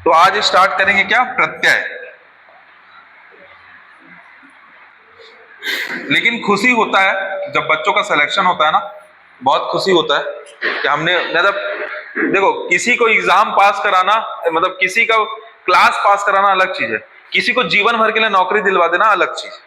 तो आज स्टार्ट करेंगे क्या, प्रत्यय। लेकिन खुशी होता है जब बच्चों का सिलेक्शन होता है ना, बहुत खुशी होता है कि हमने, मतलब देखो किसी को एग्जाम पास कराना, मतलब किसी का क्लास पास कराना अलग चीज है, किसी को जीवन भर के लिए नौकरी दिलवा देना अलग चीज।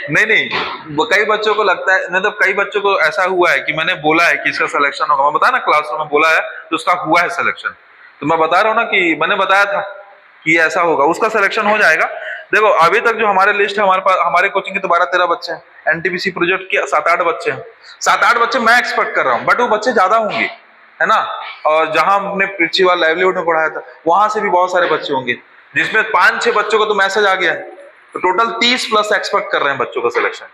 नहीं नहीं, कई बच्चों को लगता है, मतलब कई बच्चों को ऐसा हुआ है कि मैंने बोला है कि इसका सिलेक्शन होगा, मैं बताया ना क्लासरूम में बोला है तो उसका हुआ है सिलेक्शन। तो मैं बता रहा हूँ ना कि मैंने बताया था कि ऐसा होगा, उसका सिलेक्शन हो जाएगा। देखो अभी तक जो हमारे लिस्ट है, हमारे पास हमारे कोचिंग के तो 12-13 बच्चे हैं, एनटीपीसी प्रोजेक्ट के 7-8 बच्चे हैं। 7-8 बच्चे मैं एक्सपेक्ट कर रहा हूँ, बट वो बच्चे ज्यादा होंगे, है ना। और जहां हमने प्रिंसिपल लाइवलीहुड में पढ़ाया था वहां से भी बहुत सारे बच्चे होंगे, जिसमें 5-6 बच्चों को तो मैसेज आ गया है, तो टोटल 30+ एक्सपेक्ट कर रहे हैं बच्चों का सिलेक्शन।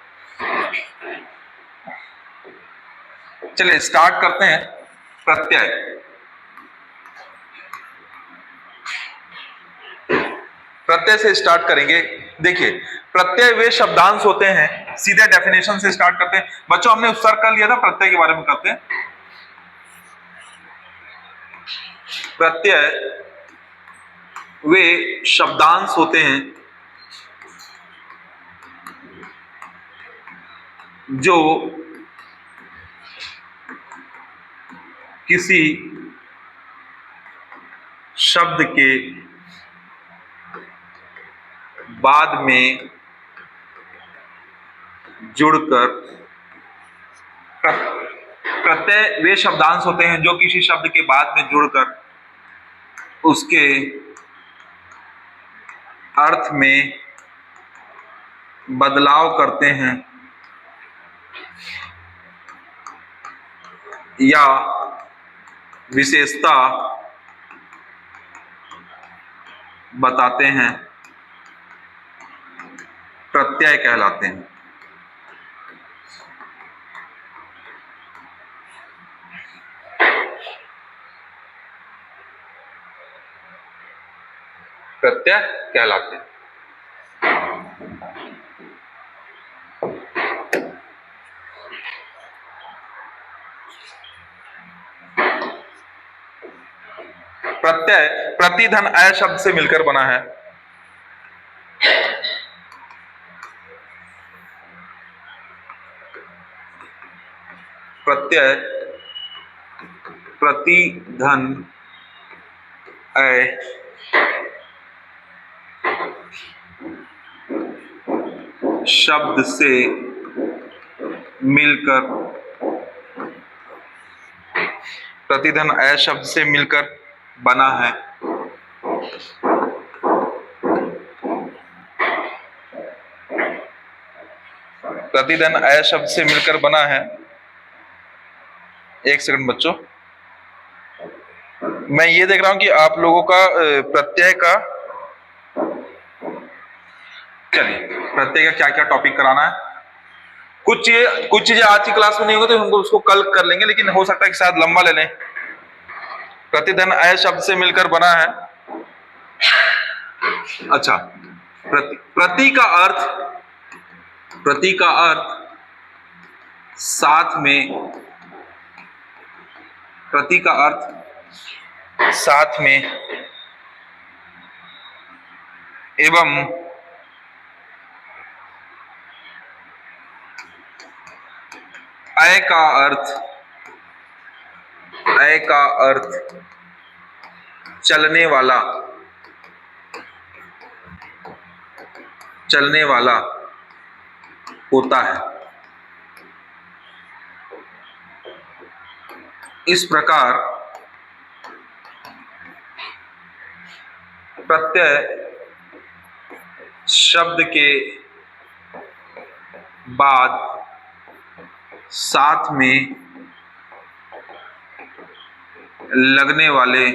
चलिए स्टार्ट करते हैं प्रत्यय। प्रत्यय से स्टार्ट करेंगे। देखिए प्रत्यय वे शब्दांश होते हैं, सीधे डेफिनेशन से स्टार्ट करते हैं। बच्चों हमने उत्सर्ग कर लिया था, प्रत्यय के बारे में करते हैं। प्रत्यय वे शब्दांश होते हैं जो किसी शब्द के बाद में जुड़कर, प्रत्यय वे शब्दांश होते हैं जो किसी शब्द के बाद में जुड़कर उसके अर्थ में बदलाव करते हैं या विशेषता बताते हैं, प्रत्यय कहलाते हैं। प्रत्यय कहलाते हैं। प्रत्यय प्रति धन अय शब्द से मिलकर बना है। प्रत्यय प्रति धन अय शब्द से मिलकर, प्रतिधन अय शब्द से मिलकर बना है। प्रतिधन अय शब्द से मिलकर बना है। एक सेकंड बच्चों, मैं ये देख रहा हूं कि आप लोगों का प्रत्यय का, चलिए प्रत्यय का क्या क्या टॉपिक कराना है। कुछ चीजें आज की क्लास में नहीं होगी तो हम उसको कल कर लेंगे, लेकिन हो सकता है कि शायद लंबा ले लें। प्रतिधन अय शब्द से मिलकर बना है। अच्छा, प्रति का अर्थ साथ में, प्रति का अर्थ साथ में एवं अय का अर्थ चलने वाला होता है। इस प्रकार प्रत्यय शब्द के बाद साथ में लगने वाले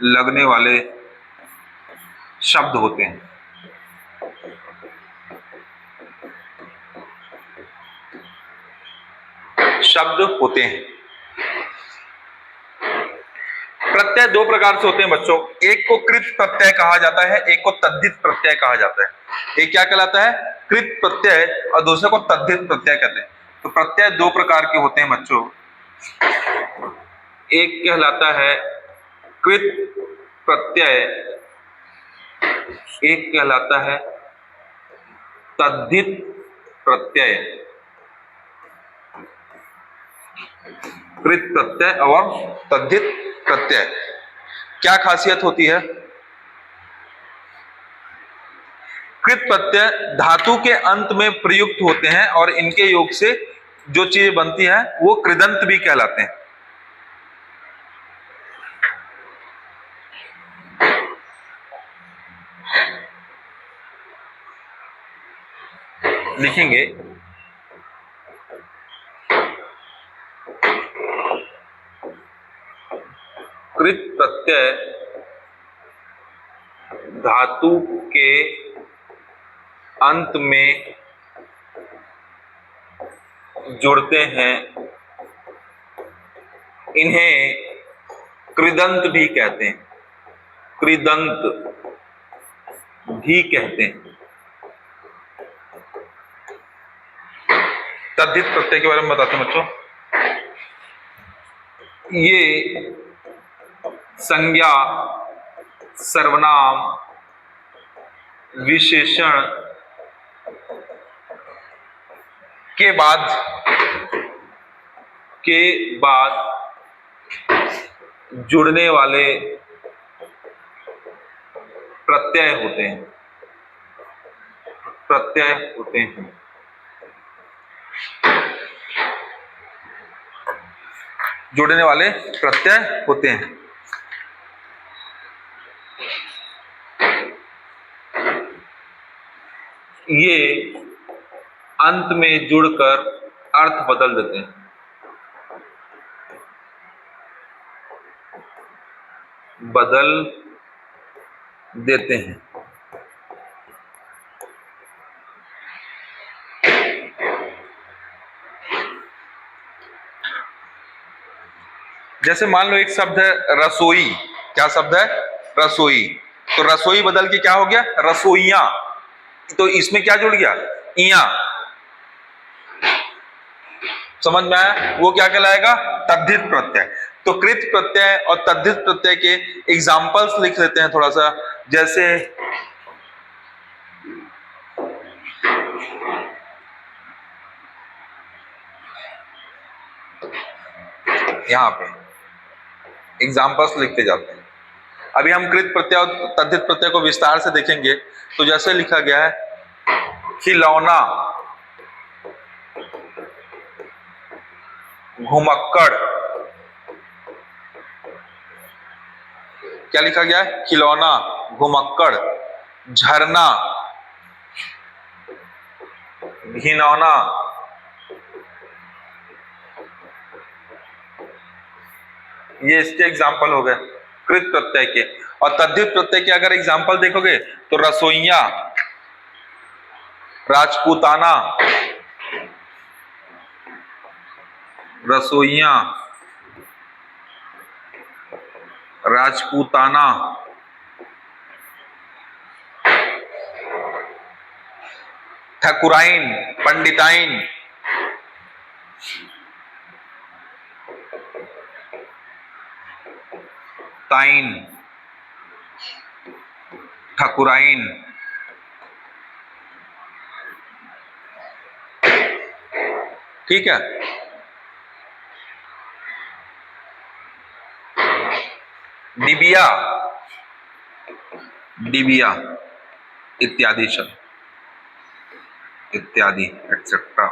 लगने वाले शब्द होते हैं। शब्द होते हैं। प्रत्यय दो प्रकार से होते हैं बच्चों, एक को कृत प्रत्यय कहा जाता है, एक को तद्धित प्रत्यय कहा जाता है। एक क्या कहलाता है? कृत प्रत्यय, और दूसरे को तद्धित प्रत्यय कहते हैं। तो प्रत्यय दो प्रकार के होते हैं बच्चों, एक कहलाता है कृत प्रत्यय, एक कहलाता है तद्धित प्रत्यय। कृत प्रत्यय और तद्धित प्रत्यय क्या खासियत होती है? कृत प्रत्यय धातु के अंत में प्रयुक्त होते हैं और इनके योग से जो चीज बनती है वो कृदंत भी कहलाते हैं। लिखेंगे कृत प्रत्यय धातु के अंत में जुड़ते हैं, इन्हें कृदंत भी कहते हैं, कृदंत भी कहते हैं। तद्धित प्रत्यय के बारे में बताते हैं बच्चों। ये संज्ञा, सर्वनाम, विशेषण के बाद जुड़ने वाले प्रत्यय होते हैं, प्रत्यय होते हैं। जुड़ने वाले प्रत्यय होते हैं। ये अंत में जुड़कर अर्थ बदल देते हैं। बदल देते हैं। जैसे मान लो एक शब्द है रसोई। क्या शब्द है? रसोई। तो रसोई बदल के क्या हो गया? रसोइयां। तो इसमें क्या जुड़ गया? इया। समझ में आया? वो क्या कहलाएगा? तद्धित प्रत्यय। तो कृत प्रत्यय और तद्धित प्रत्यय के एग्जाम्पल्स लिख लेते हैं थोड़ा सा। जैसे यहां पे एग्जाम्पल्स लिखते जाते हैं। अभी हम कृत प्रत्यय और तद्धित प्रत्यय को विस्तार से देखेंगे। तो जैसे लिखा गया है खिलौना, घुमक्कड़। क्या लिखा गया है? खिलौना, घुमक्कड़, झरना, घिनौना। ये इसके एग्जाम्पल हो गए कृत प्रत्यय के। और तद्धित प्रत्यय के अगर एग्जाम्पल देखोगे तो रसोइया, राजपूताना, रसोइया, राजपूताना, ठकुराइन, पंडिताइन, ताइन, ठकुराइन। ठीक है। डिबिया, डिबिया इत्यादि शब्द, इत्यादि एक्सेट्रा।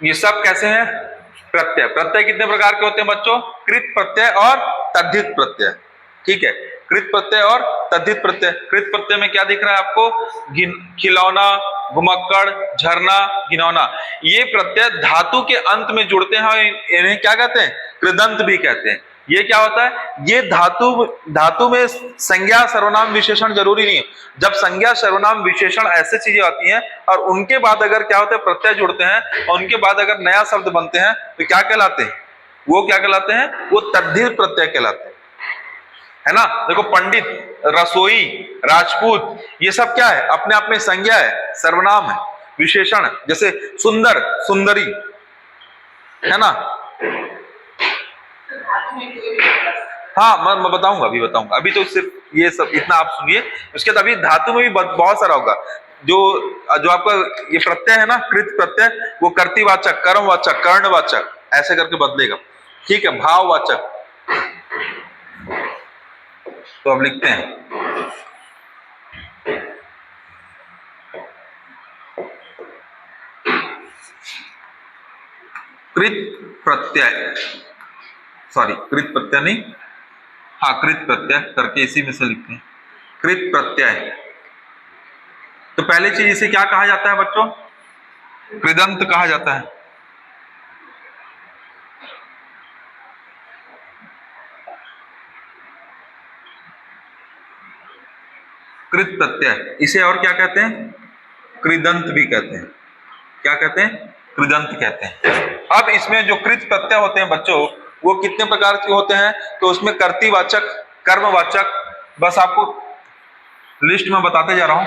ये सब कैसे हैं? प्रत्यय। प्रत्यय कितने प्रकार के होते हैं बच्चों? कृत प्रत्यय और तद्धित प्रत्यय। ठीक है। कृत प्रत्यय और तद्धित प्रत्यय। कृत प्रत्यय में क्या दिख रहा है आपको? खिलौना, घुमक्कड़, झरना, घिनौना। ये प्रत्यय धातु के अंत में जुड़ते हैं और इन्हें क्या कहते हैं? कृदंत भी कहते हैं। ये क्या होता है, ये धातु में संज्ञा सर्वनाम विशेषण जरूरी नहीं है। जब संज्ञा सर्वनाम विशेषण ऐसे चीजें आती हैं और उनके बाद अगर क्या होता है, प्रत्यय जुड़ते हैं और उनके बाद अगर नया शब्द बनते हैं तो क्या कहलाते हैं, वो क्या कहलाते हैं, वो तद्धित प्रत्यय कहलाते हैं, है ना। देखो पंडित, रसोई, राजपूत, ये सब क्या है, अपने आप में संज्ञा है, सर्वनाम है, विशेषण है। जैसे सुंदर, सुंदरी, है ना। हाँ मैं बताऊंगा, अभी बताऊंगा, अभी तो सिर्फ ये सब इतना आप सुनिए। उसके बाद अभी धातु में भी बहुत सारा होगा। जो जो आपका ये प्रत्यय है ना, कृत प्रत्यय, वो कर्तृवाचक, कर्मवाचक, कर्णवाचक ऐसे करके बदलेगा। ठीक है, भाववाचक। तो अब लिखते हैं, कृत प्रत्यय, सॉरी कृत प्रत्यय नहीं, हाँ कृत प्रत्यय करके इसी में से लिखते हैं, कृत प्रत्यय। तो पहले चीज इसे क्या कहा जाता है बच्चों, कृदंत कहा जाता है। कृत प्रत्यय, इसे और क्या कहते हैं, कृदंत भी कहते हैं। क्या कहते हैं, कृदंत कहते हैं। अब इसमें जो कृत प्रत्यय होते हैं बच्चों, वो कितने प्रकार के होते हैं, तो उसमें कर्तृवाचक, कर्मवाचक, बस आपको लिस्ट में बताते जा रहा हूं।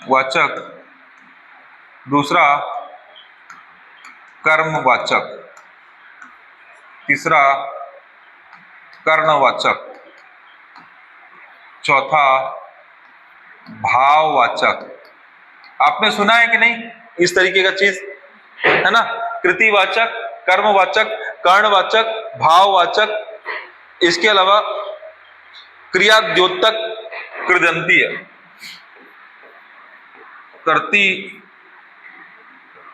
वाचक, दूसरा कर्मवाचक, तीसरा कर्णवाचक, चौथा भाववाचक। आपने सुना है कि नहीं इस तरीके का चीज, है ना। कृतिवाचक, कर्मवाचक, कर्णवाचक, भाववाचक, इसके अलावा क्रिया द्योतक, कृदंतीय, कर्ती,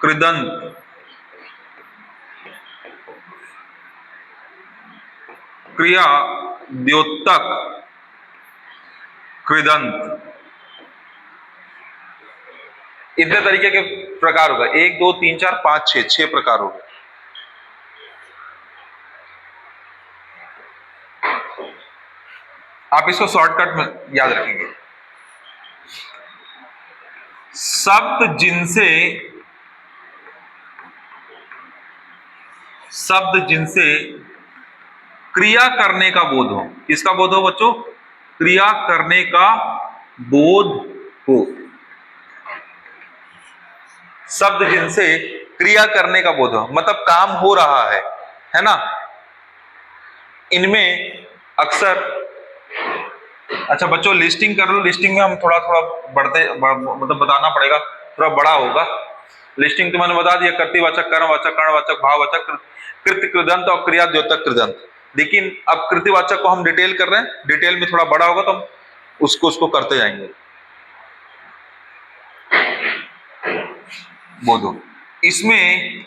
कृदंत, क्रिया द्योतक, कृदंत, इतने तरीके के प्रकार होगा। 1 2 3 4 5 6, 6 प्रकार हो गए। आप इसको शॉर्टकट में याद रखेंगे। शब्द जिनसे क्रिया करने का बोध हो। किसका बोध हो बच्चों, क्रिया करने का बोध हो। शब्द जिनसे क्रिया करने का बोध हो, मतलब काम हो रहा है ना। इनमें अक्सर, अच्छा बच्चों लिस्टिंग कर लो। लिस्टिंग में हम थोड़ा थोड़ा मतलब बताना पड़ेगा, थोड़ा बड़ा होगा। लिस्टिंग तो मैंने बता दिया, कर्तृवाचक, कर्मवाचक, कर्णवाचक, भाववाचक, कृत्य कृदंत और क्रिया द्योतक कृदंत। लेकिन अब कृतिवाचक को हम डिटेल कर रहे हैं, डिटेल में थोड़ा बड़ा होगा तो हम उसको करते जाएंगे। बोधो, इसमें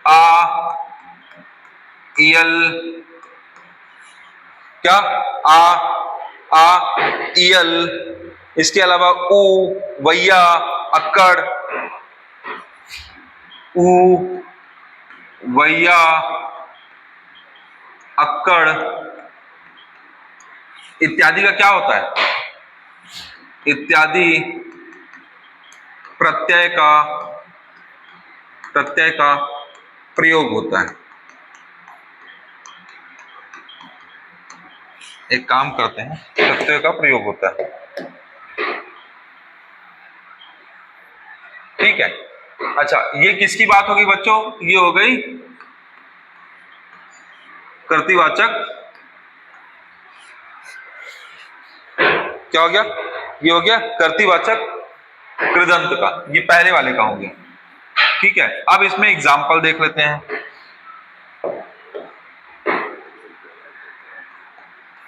आ, इयल, क्या आ, इयल, इसके अलावा उ, वैया, अक्कड़, उ, वैया, अक्कड़ इत्यादि का क्या होता है, इत्यादि प्रत्यय का प्रयोग होता है। एक काम करते हैं, प्रत्यय का प्रयोग होता है, ठीक है। अच्छा ये किसकी बात होगी बच्चों, ये हो गई कर्तृवाचक, क्या हो गया, ये हो गया कर्तृवाचक कृदंत का, ये पहले वाले का हो गया, ठीक है। अब इसमें एग्जाम्पल देख लेते हैं।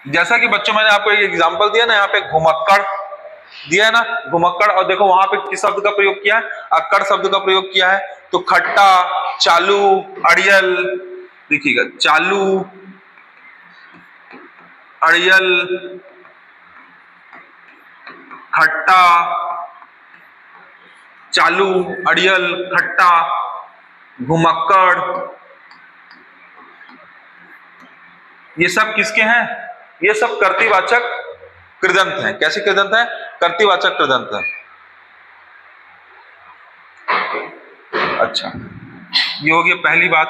जैसा कि बच्चों मैंने आपको एक एग्जाम्पल दिया ना, यहाँ पे घुमक्कड़ दिया है ना, घुमक्कड़, और देखो वहां पे किस शब्द का प्रयोग किया है, अक्कड़ शब्द का प्रयोग किया है। तो खट्टा, चालू, अड़ियल, देखिएगा चालू, अड़ियल, खट्टा, चालू, अड़ियल, खट्टा, घुमक्कड़, ये सब किसके हैं? ये सब कर्तृवाचक कृदंत हैं। कैसे कृदंत हैं? कर्तृवाचक कृदंत हैं। अच्छा, ये हो गई पहली बात।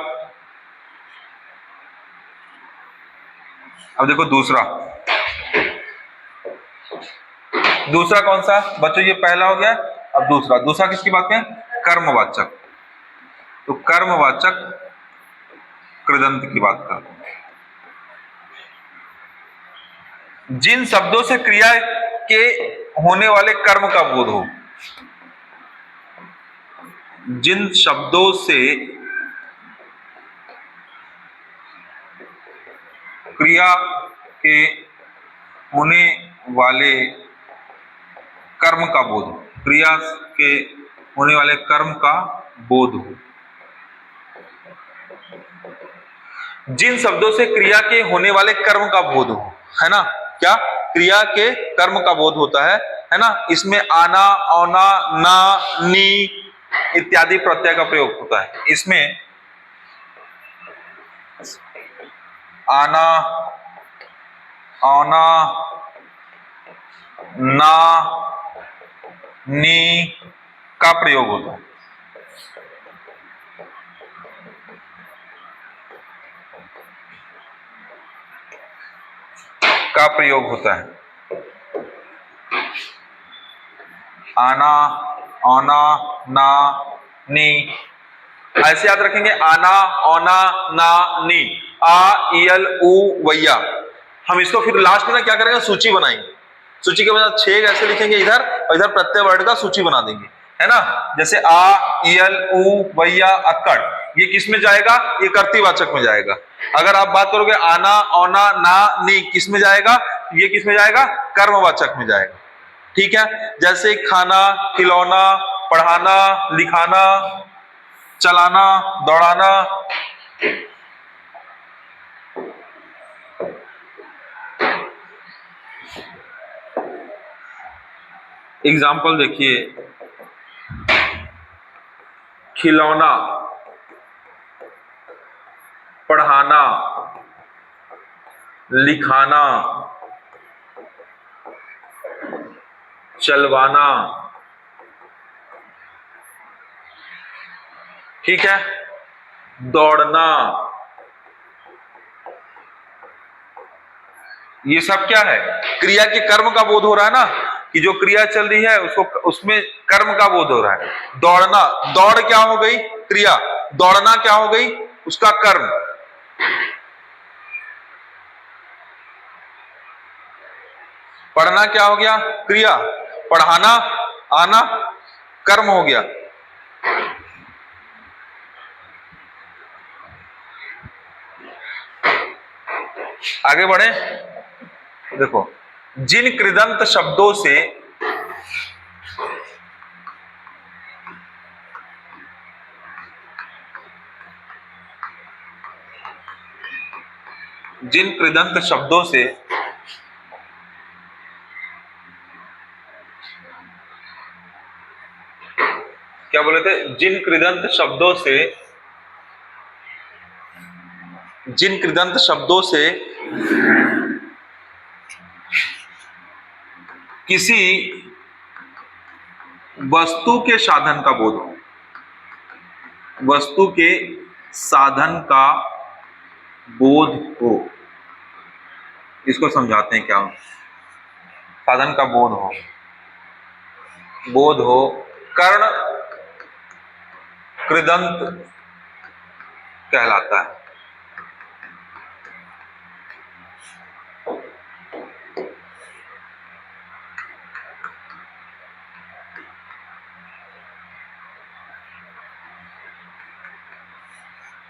अब देखो दूसरा कौन सा बच्चों? ये पहला हो गया। अब दूसरा किसकी बात है? कर्मवाचक। तो कर्मवाचक कृदंत की बात करते हैं। जिन शब्दों से क्रिया के होने वाले कर्म का बोध हो, जिन शब्दों से क्रिया के होने वाले कर्म का बोध हो, क्रिया के होने वाले कर्म का बोध हो। जिन शब्दों से क्रिया के होने वाले कर्म का बोध हो, है ना? क्या? क्रिया के कर्म का बोध होता है ना? इसमें आना, औना, ना, नी इत्यादि प्रत्यय का प्रयोग होता है। इसमें आना, औना, ना, नी का प्रयोग होता है। का प्रयोग होता है। आना, औना, ना, नी, ऐसे याद रखेंगे। आना, औना, ना, नी, आ, इयल, उ, वैया। हम इसको फिर लास्ट में ना क्या करेंगे? सूची बनाएंगे। सूची के बाद 6 ऐसे लिखेंगे इधर, और इधर प्रत्यय वर्ड का सूची बना देंगे, है ना? जैसे आ, इयल, उ, वैया, अक्कड़, ये किस में जाएगा? ये कर्तृवाचक में जाएगा। अगर आप बात करोगे आना, औना, ना, नी किस में जाएगा? ये किस में जाएगा? कर्मवाचक में जाएगा। ठीक है? जैसे खाना, खिलौना, पढ़ाना, लिखाना, चलाना, दौड़ाना। एग्जाम्पल देखिए, खिलौना, पढ़ाना, लिखाना, चलवाना। ठीक है? दौड़ना, ये सब क्या है? क्रिया के कर्म का बोध हो रहा है ना, कि जो क्रिया चल रही है उसको, उसमें कर्म का बोध हो रहा है। दौड़ना, दौड़ क्या हो गई? क्रिया। दौड़ना क्या हो गई? उसका कर्म। पढ़ना क्या हो गया? क्रिया। पढ़ाना, आना, कर्म हो गया। आगे बढ़े। देखो, जिन कृदंत शब्दों से क्या बोले थे? जिन कृदंत शब्दों से किसी वस्तु के साधन का बोध हो, वस्तु के साधन का बोध हो, इसको समझाते हैं। क्या साधन का बोध हो, कर्ण कृदंत कहलाता है।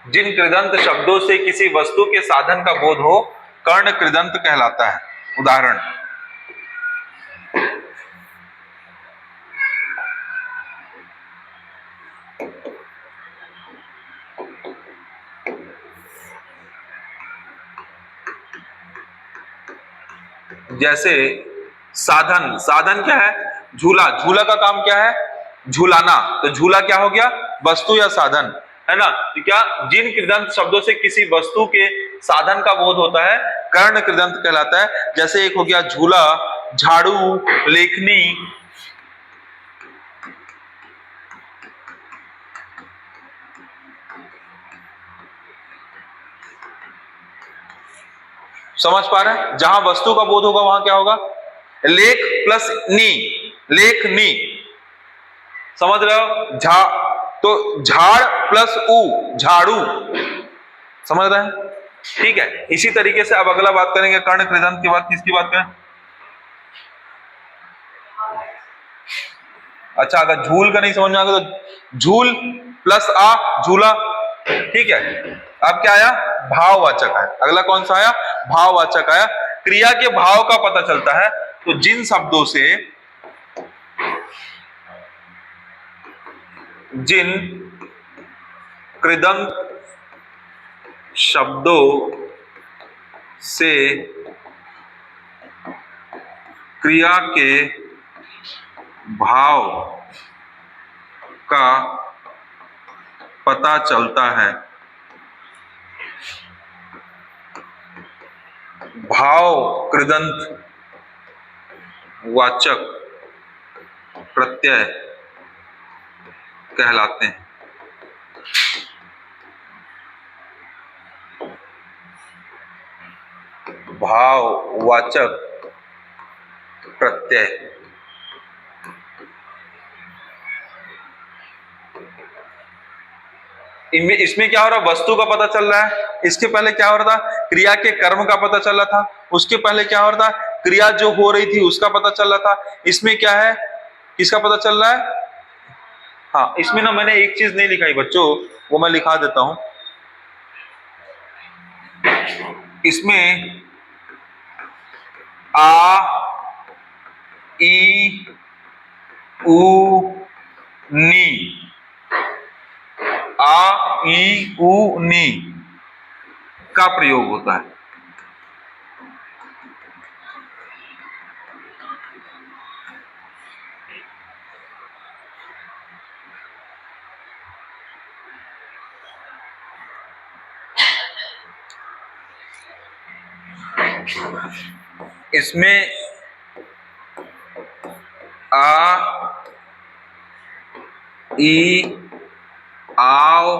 जिन कृदंत शब्दों से किसी वस्तु के साधन का बोध हो, कर्ण कृदंत कहलाता है। उदाहरण, जैसे साधन, साधन क्या है? झूला। झूला का काम क्या है? झूलाना। तो झूला क्या हो गया? वस्तु या साधन। है ना। तो क्या, जिन कृदंत शब्दों से किसी वस्तु के साधन का बोध होता है कर्ण कृदंत कहलाता है। जैसे एक हो गया झूला, झाड़ू, लेखनी। समझ पा रहे हैं, जहां वस्तु का बोध होगा वहां क्या होगा, लेख प्लस नी, लेख नी। समझ रहे हो, तो झाड़ प्लस ऊ, झाड़ू। समझ रहे हैं, ठीक है। इसी तरीके से अब अगला बात करेंगे कर्ण कृदंत के बाद किसकी बात करें। अच्छा, अगर झूल का नहीं समझ में आएगा तो झूल प्लस आ, झूला। ठीक है, अब क्या आया, भाववाचक आया। अगला कौन सा आया, भाववाचक आया। क्रिया के भाव का पता चलता है, तो जिन शब्दों से, जिन कृदंत शब्दों से क्रिया के भाव का पता चलता है, भाव कृदंत वाचक प्रत्यय कहलाते हैं। भाववाचक प्रत्यय। इसमें क्या हो रहा है, वस्तु का पता चल रहा है। इसके पहले क्या हो रहा था, क्रिया के कर्म का पता चल रहा था। उसके पहले क्या हो रहा था, क्रिया जो हो रही थी उसका पता चल रहा था। इसमें क्या है, किसका पता चल रहा है। हाँ, इसमें ना मैंने एक चीज नहीं लिखाई बच्चों, वो मैं लिखा देता हूं। इसमें आ, ई, उ, नी, आ, ई, उ, नी का प्रयोग होता है। इसमें आ, ई, आओ,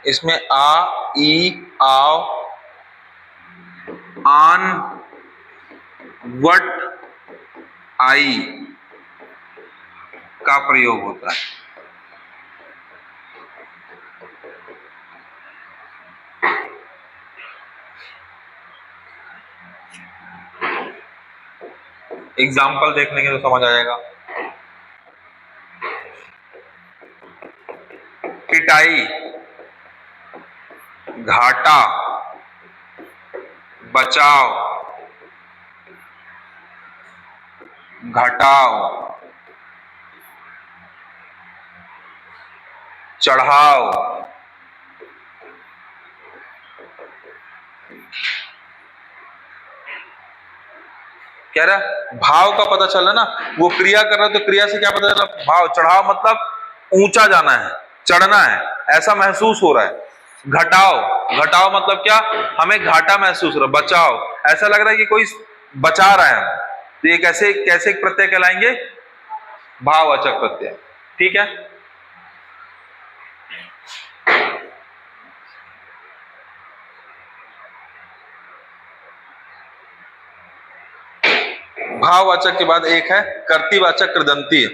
इसमें आ, ई, आओ, आन, वट, आई का प्रयोग होता है। एग्जाम्पल देख लेंगे तो समझ आ जाएगा। पिटाई, घाटा, बचाव, घटाव, चढ़ाव। कह रहा भाव का पता चल रहा ना, वो क्रिया कर रहा है तो क्रिया से क्या पता चल रहा, भाव। चढ़ाव मतलब ऊंचा जाना है, चढ़ना है, ऐसा महसूस हो रहा है। घटाव, घटाव मतलब क्या, हमें घाटा महसूस हो रहा है। बचाव, ऐसा लग रहा है कि कोई बचा रहा है। तो ये कैसे कैसे प्रत्यय कहलाएंगे, भाववाचक प्रत्यय। ठीक है, भाववाचक के बाद एक है कर्तृवाचक कृदंती।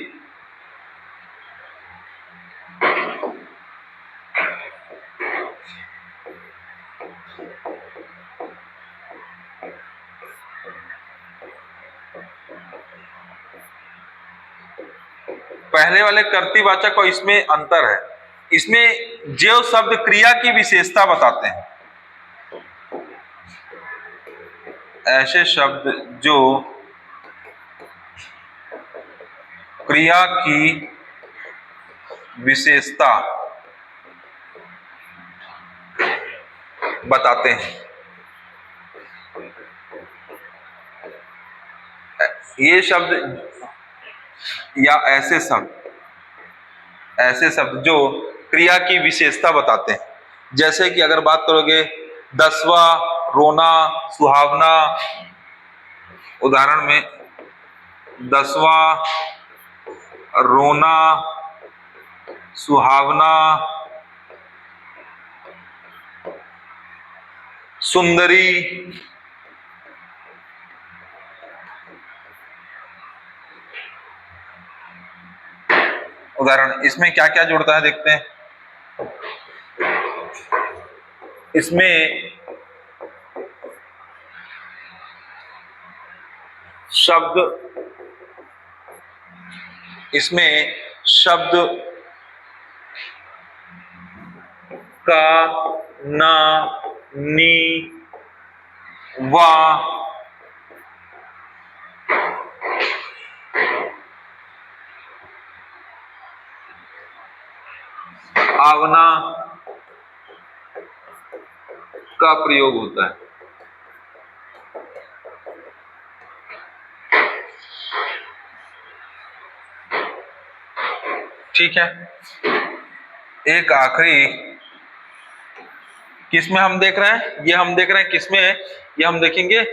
पहले वाले कर्तृवाचक और इसमें अंतर है। इसमें जो शब्द क्रिया की विशेषता बताते हैं, ऐसे शब्द जो क्रिया की विशेषता बताते हैं, ये शब्द या ऐसे शब्द जो क्रिया की विशेषता बताते हैं। जैसे कि अगर बात करोगे दसवा रोना सुहावना, उदाहरण में दसवा रोना सुहावना सुंदरी, उदाहरण इसमें क्या क्या जुड़ता है देखते हैं। इसमें शब्द का ना नी वा आवना का प्रयोग होता है। ठीक है, एक आखिरी किसमें हम देख रहे हैं, ये हम देख रहे हैं किसमें, ये हम देखेंगे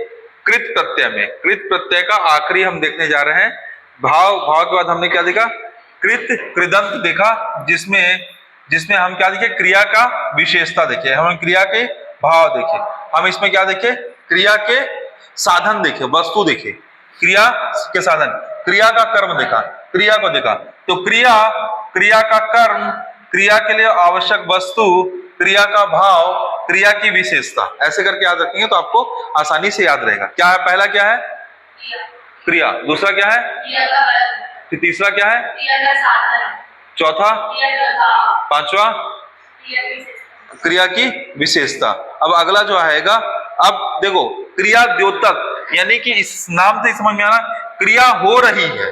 कृत प्रत्यय में। कृत प्रत्यय का आखिरी हम देखने जा रहे हैं। भाव के बाद हमने क्या देखा, कृत कृदंत देखा, जिसमें हम क्या देखे, क्रिया का विशेषता देखे, हम क्रिया के भाव देखे, हम इसमें क्या देखे, क्रिया के साधन देखे, वस्तु देखे, क्रिया के साधन, क्रिया का कर्म देखा, क्रिया को देखा। तो क्रिया का कर्म, क्रिया के लिए आवश्यक वस्तु, क्रिया का भाव, क्रिया की विशेषता, ऐसे करके याद रखेंगे तो आपको आसानी से याद रहेगा। क्या है, पहला क्या है क्रिया, दूसरा क्या है, तीसरा क्या है, चौथा, पांचवा क्रिया की विशेषता। अब अगला जो आएगा, अब देखो क्रिया द्योतक, यानी कि इस नाम से समझ में आना क्रिया हो रही है,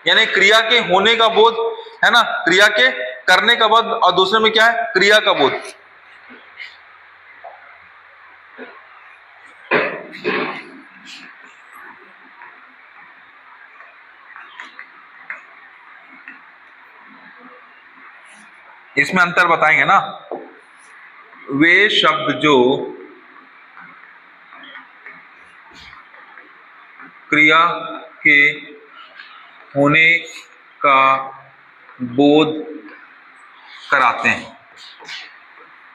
यानी क्रिया के होने का बोध है ना, क्रिया के करने का बोध, और दूसरे में क्या है, क्रिया का बोध। इसमें अंतर बताएंगे ना, वे शब्द जो क्रिया के होने का बोध कराते हैं,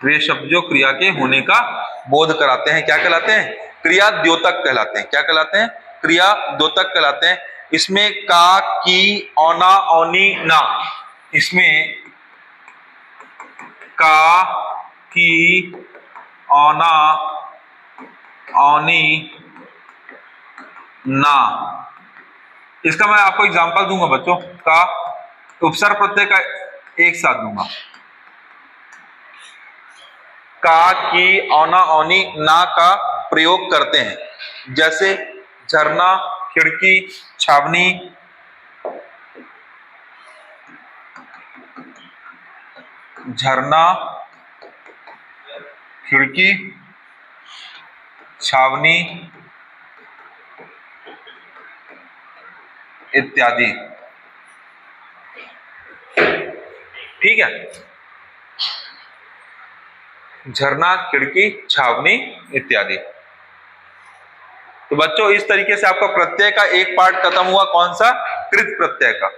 वे शब्द जो क्रिया के होने का बोध कराते हैं क्या कहलाते हैं, क्रिया द्योतक कहलाते हैं। क्या कहलाते हैं, क्रिया द्योतक कहलाते हैं। इसमें का, की, औना, औनी, ना, इसमें का, की, औना, औनी, ना, इसका मैं आपको एग्जांपल दूंगा बच्चों, का उपसर्ग प्रत्यय का एक साथ दूंगा, का, की, औना, औनी, ना का प्रयोग करते हैं। जैसे झरना, खिड़की, छावनी, झरना, खिड़की, छावनी इत्यादि। ठीक है, झरना, खिड़की, छावनी इत्यादि। तो बच्चों इस तरीके से आपका प्रत्यय का एक पार्ट खत्म हुआ, कौन सा, कृत प्रत्यय का।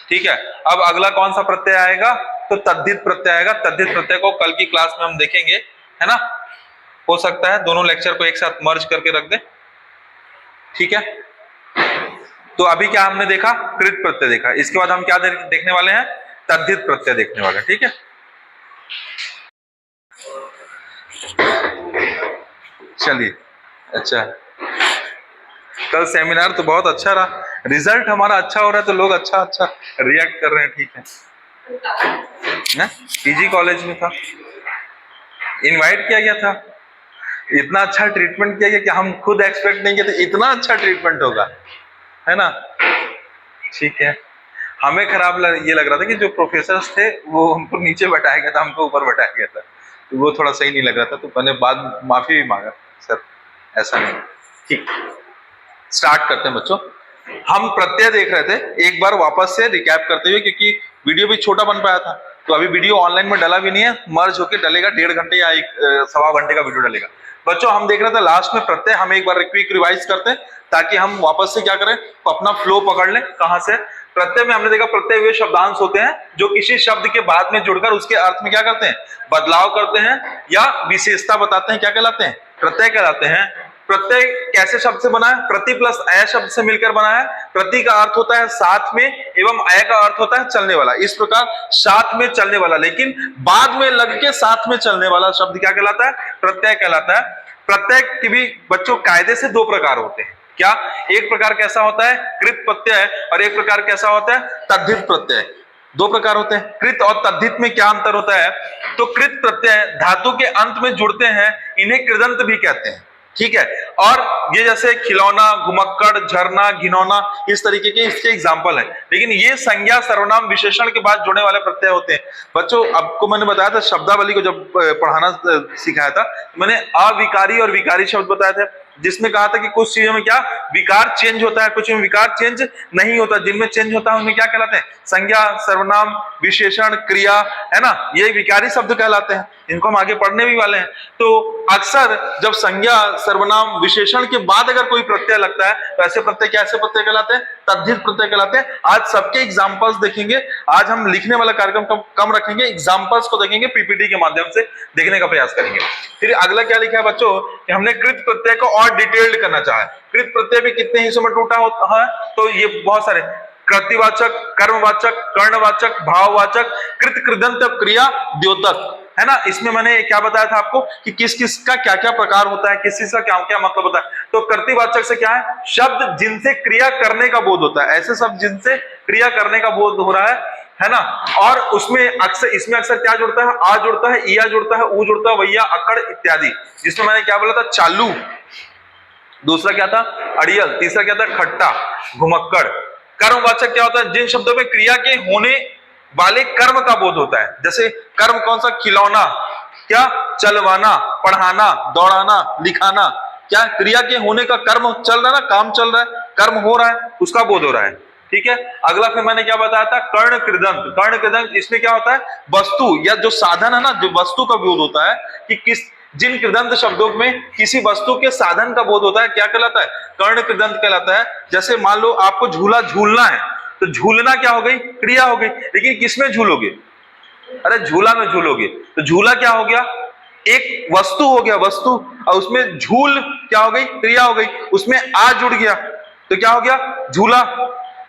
ठीक है, अब अगला कौन सा प्रत्यय आएगा, तो तद्धित प्रत्यय आएगा। तद्धित प्रत्यय को कल की क्लास में हम देखेंगे, है ना, हो सकता है दोनों लेक्चर को एक साथ मर्ज करके रख दे। ठीक है, तो अभी क्या हमने देखा, कृत प्रत्यय देखा, इसके बाद हम क्या देखने वाले हैं, तद्धित प्रत्यय देखने वाले हैं। ठीक है, चलिए, अच्छा कल सेमिनार तो बहुत अच्छा रहा, रिजल्ट हमारा अच्छा हो रहा है तो लोग अच्छा रिएक्ट कर रहे हैं। ठीक है ना, पीजी कॉलेज में था, इनवाइट किया गया था, इतना अच्छा ट्रीटमेंट किया गया कि हम खुद एक्सपेक्ट नहीं किए थे इतना अच्छा ट्रीटमेंट होगा, है ना। ठीक है, हमें खराब ये लग रहा था कि जो प्रोफेसर्स थे वो हमको नीचे बैठाया गया था, हमको ऊपर बैठाया गया था, तो वो थोड़ा सही नहीं लग रहा था, तो मैंने बाद माफी भी मांगा, सर ऐसा नहीं। ठीक, स्टार्ट करते हैं बच्चों। हम प्रत्यय देख रहे थे, एक बार वापस से रिकैप करते हुए, क्योंकि वीडियो भी छोटा बन पाया था, तो अभी वीडियो ऑनलाइन में डला भी नहीं है, मर्ज होकर डलेगा 1.5 घंटे या सवा घंटे का वीडियो डलेगा। बच्चों हम देख रहे थे लास्ट में प्रत्यय, हम एक बार क्विक रिवाइज करते हैं ताकि हम वापस से क्या करें, तो अपना फ्लो पकड़ लें। कहां से? प्रत्यय में हमने देखा प्रत्यय वे शब्दांश होते हैं जो किसी शब्द के बाद में जुड़कर उसके अर्थ में क्या करते हैं, बदलाव करते हैं या विशेषता बताते हैं। क्या कहलाते हैं? प्रत्यय कहलाते हैं। प्रत्यय कैसे शब्द से बना है? प्रति प्लस अय शब्द से मिलकर बना है। प्रति का अर्थ होता है साथ में एवं अय का अर्थ होता है चलने वाला। इस प्रकार साथ में चलने वाला लेकिन बाद में लग के साथ में चलने वाला शब्द क्या कहलाता है? प्रत्यय कहलाता है। प्रत्यय के भी बच्चों कायदे से दो प्रकार होते हैं। क्या? एक प्रकार कैसा होता है? कृत प्रत्यय, और एक प्रकार कैसा होता है? तद्धित प्रत्यय। दो प्रकार होते हैं। कृत और तद्धित में क्या अंतर होता है? तो कृत प्रत्यय धातु के अंत में जुड़ते हैं, इन्हें कृदंत भी कहते हैं। ठीक है। और ये जैसे खिलौना, घुमक्कड़, झरना, घिनौना, इस तरीके के इसके एग्जाम्पल है। लेकिन ये संज्ञा सर्वनाम विशेषण के बाद जुड़ने वाले प्रत्यय होते हैं। बच्चों आपको मैंने बताया था शब्दावली को जब पढ़ाना सिखाया था, मैंने अविकारी और विकारी शब्द बताया था, जिसमें कहा था कि कुछ चीजों में क्या विकार चेंज होता है, कुछ में विकार चेंज नहीं होता। जिनमें चेंज होता है उनमें क्या कहलाते हैं? संज्ञा, सर्वनाम, विशेषण, क्रिया, है ना, ये विकारी शब्द कहलाते हैं। इनको हम आगे पढ़ने भी वाले हैं। तो अक्सर जब संज्ञा, सर्वनाम, विशेषण के बाद अगर कोई प्रत्यय लगता है तो ऐसे प्रत्यय कैसे प्रत्यय कहलाते हैं? तद्धित प्रत्यय कहलाते हैं। आज सबके एग्जाम्पल्स देखेंगे। आज हम लिखने वाला कार्यक्रम कम रखेंगे, एग्जाम्पल्स को देखेंगे, पीपीटी के माध्यम से देखने का प्रयास करेंगे। फिर अगला क्या लिखा है बच्चों कि हमने कृत प्रत्यय को और डिटेल्ड करना चाहा है। कृत प्रत्यय भी कितने हिस्सों में टूटा होता है? तो ये बहुत सारे कृतिवाचक, कर्मवाचक, कर्णवाचक, भाववाचक, कृत, कृदंत, क्रिया, द्योतक, है ना। इसमें मैंने क्या बताया था आपको कि किस किस का क्या क्या प्रकार होता है, किस किस का क्या क्या मतलब होता है। तो कर्तृवाचक से क्या है? शब्द जिनसे क्रिया करने का बोध होता है, ऐसे शब्द जिनसे क्रिया करने का बोध हो रहा है ना। और उसमें इसमें अक्सर क्या जुड़ता है? आ जुड़ता है, इया जुड़ता है, ऊ जुड़ता है, वैया, अकड़ इत्यादि। जिसमें मैंने क्या बोला था? चालू। दूसरा क्या था? अड़ियल। तीसरा क्या था? खट्टा, घुमक्कड़। कर्मवाचक क्या होता है? जिन शब्दों में क्रिया के होने वाले कर्म का बोध होता है। जैसे कर्म कौन सा? खिलौना, क्या? चलवाना, पढ़ाना, दौड़ाना, लिखाना। क्या? क्रिया के होने का कर्म चल रहा है ना, काम चल रहा है, कर्म हो रहा है, उसका बोध हो रहा है। ठीक है। अगला फिर मैंने क्या बताया था? कर्ण कृदंत। कर्ण कृदंत इसमें क्या होता है? वस्तु या जो साधन है ना, जो वस्तु का बोध होता है कि किस जिन कृदंत शब्दों में किसी वस्तु के साधन का बोध होता है, क्या कहलाता है? कर्ण कृदंत कहलाता है। जैसे मान लो आपको झूला झूलना है, तो झूलना क्या हो गई? क्रिया हो गई। लेकिन किसमें झूलोगे? अरे झूला में झूलोगे, तो झूला क्या हो गया? एक वस्तु हो गया, वस्तु। और उसमें झूल क्या हो गई? क्रिया हो गई। उसमें आ जुड़ गया तो क्या हो गया? झूला।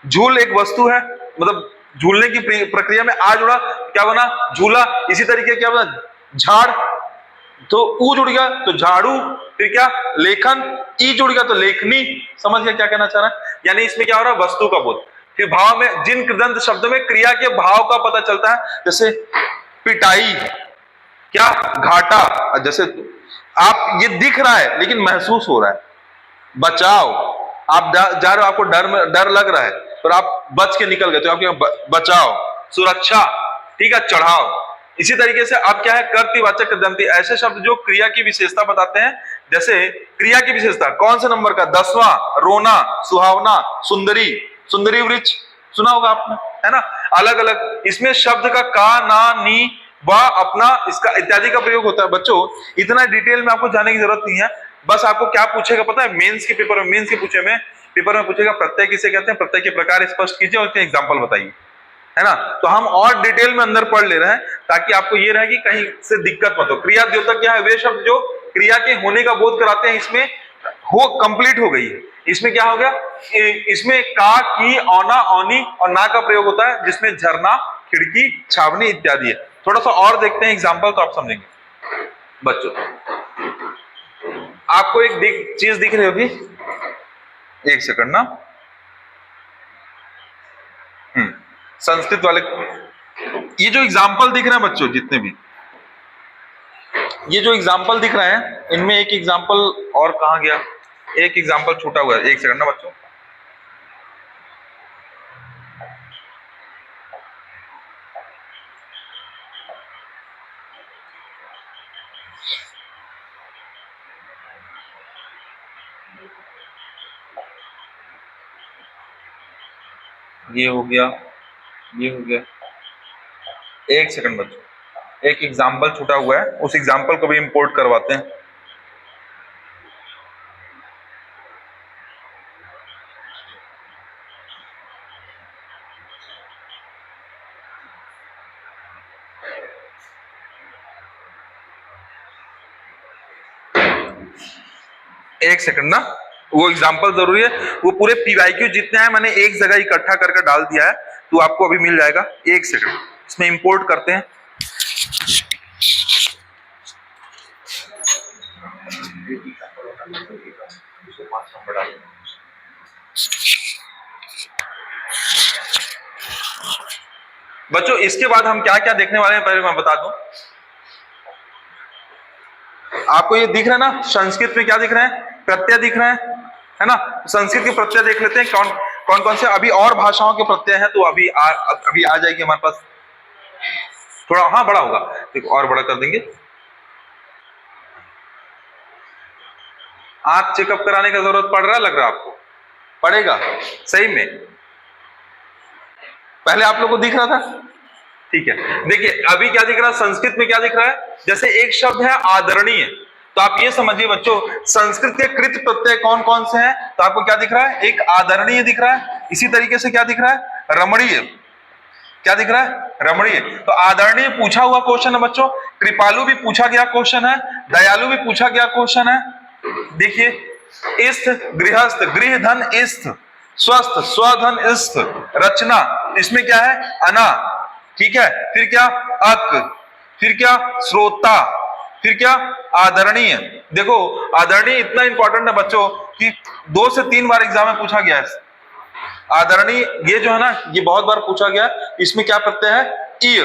झूल एक वस्तु है, मतलब झूलने की प्रक्रिया में आ जुड़ा, क्या बना? झूला। इसी तरीके क्या बना? झाड़, तो ऊ जुड़ गया तो झाड़ू। फिर क्या? लेखन, ई जुड़ गया तो लेखनी। समझ गया क्या कहना चाह रहा है? यानी इसमें क्या हो रहा है? वस्तु का बोध। फिर भाव में जिन कृदंत शब्दों में क्रिया के भाव का पता चलता है, जैसे पिटाई, क्या? घाटा। जैसे आप ये दिख रहा है लेकिन महसूस हो रहा है। बचाव, आप जा रहे हो, आपको डर लग रहा है और आप बच के निकल गए तो आपके बचाव। सुरक्षा, ठीक है, चढ़ाव। इसी तरीके से अब क्या है? कर्तृवाचक कृदंती, ऐसे शब्द जो क्रिया की विशेषता बताते हैं। जैसे क्रिया की विशेषता कौन से नंबर का? 10वां। रोना, सुहावना, सुंदरी। सुंदरी वृक्ष सुना होगा आपने, है ना। अलग अलग इसमें शब्द का ना, नी, व, अपना, इसका इत्यादि का प्रयोग होता है। बच्चों इतना डिटेल में आपको जाने की जरूरत नहीं है। बस आपको क्या पूछेगा पता है? मेंस के पेपर में, मेंस के पेपर में पूछेगा प्रत्यय किसे कहते हैं, प्रत्यय के प्रकार स्पष्ट कीजिए और उसके एग्जाम्पल बताइए, है ना। तो हम और डिटेल में अंदर पढ़ ले रहे हैं ताकि आपको ये रहे कि कहीं से दिक्कत मत हो। क्रिया द्योतक क्या है? वे शब्द जो क्रिया के होने का बोध कराते हैं। इसमें हो कंप्लीट हो गई है। इसमें क्या हो गया? इसमें का, की, औना, औनी और ना का प्रयोग होता है, जिसमें झरना, खिड़की, छावनी इत्यादि है। थोड़ा सा और देखते हैं एग्जाम्पल तो आप समझेंगे। बच्चों आपको एक चीज दिख रही होगी, एक सेकंड ना। संस्कृत वाले ये जो एग्जाम्पल दिख रहे हैं बच्चों, जितने भी ये जो एग्जाम्पल दिख रहे हैं, इनमें एक एग्जाम्पल और कहां गया? एक एग्जाम्पल छूटा हुआ है, एक सेकंड ना बच्चों। ये हो गया, ये हो गया, एक सेकंड बच्चों, एक एग्जाम्पल छूटा हुआ है, उस एग्जाम्पल को भी इंपोर्ट करवाते हैं। एक सेकंड ना, वो एग्जाम्पल जरूरी है, वो पूरे पीवाईक्यू जितने हैं मैंने एक जगह इकट्ठा करके डाल दिया है, तो आपको अभी मिल जाएगा। एक सेकंड, इसमें इंपोर्ट करते हैं। बच्चों इसके बाद हम क्या क्या देखने वाले हैं पहले मैं बता दूं आपको। ये दिख रहा है ना, संस्कृत में क्या दिख रहा है, प्रत्यय दिख रहा है ना। संस्कृत के प्रत्यय देख लेते हैं कौन कौन कौन से। अभी और भाषाओं के प्रत्यय हैं, तो अभी आ जाएगी हमारे पास। थोड़ा हाँ बड़ा होगा, देखो और बड़ा कर देंगे। आंख चेकअप कराने का जरूरत पड़ रहा है, लग रहा है आपको? पड़ेगा सही में? पहले आप लोगों को दिख रहा था? ठीक है, देखिए अभी क्या दिख रहा है, संस्कृत में क्या दिख रहा है, जैसे एक शब्द है आदरणीय, तो आप ये समझिए बच्चों संस्कृत के कृत प्रत्यय कौन कौन से हैं, तो आपको क्या दिख रहा है, एक आदरणीय दिख रहा है। इसी तरीके से क्या दिख रहा है, रमणीय। क्या दिख रहा है, रमणीय। तो आदरणीय पूछा हुआ क्वेश्चन है बच्चों, कृपालु भी पूछा गया क्वेश्चन है, दयालु भी पूछा गया क्वेश्चन है। देखिए इस्थ गृहस्थ, गृह धन इस्थ, स्वस्थ स्वधन इस्थ, रचना इसमें क्या है, अना। ठीक है, फिर क्या, अक, फिर क्या, श्रोता, फिर क्या, आदरणीय। देखो आदरणीय इतना इंपॉर्टेंट है बच्चों कि 2 से 3 बार एग्जाम में पूछा गया है। आदरणीय ये जो है ना, ये बहुत बार पूछा गया। इसमें क्या प्रत्यय है, ईय।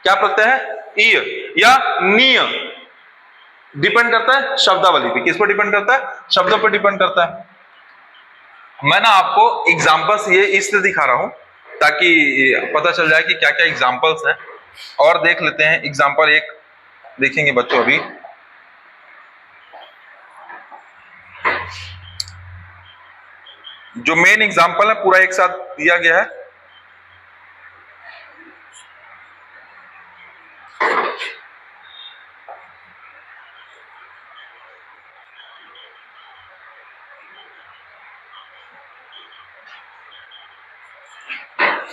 क्या प्रत्यय है, ईय या नीय। डिपेंड करता है शब्दावली पे। किस पर डिपेंड करता है, शब्दों पर डिपेंड करता है। मैं ना आपको एग्जाम्पल्स ये इसलिए दिखा रहा हूं ताकि पता चल जाए कि क्या क्या एग्जाम्पल्स हैं। और देख लेते हैं एग्जाम्पल एक देखेंगे बच्चों। अभी जो मेन एग्जाम्पल है पूरा एक साथ दिया गया है।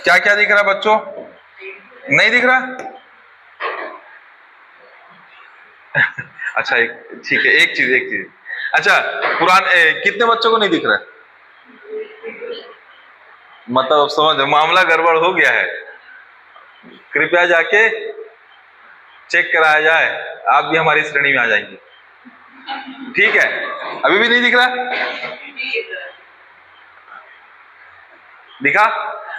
क्या क्या दिख रहा है बच्चों, नहीं दिख रहा? अच्छा एक ठीक है, एक चीज अच्छा पुराने कितने बच्चों को नहीं दिख रहा है? मतलब समझ मामला गड़बड़ हो गया है, कृपया जाके चेक कराया जाए, आप भी हमारी श्रेणी में आ जाएंगे। ठीक है, अभी भी नहीं दिख रहा? दिखा?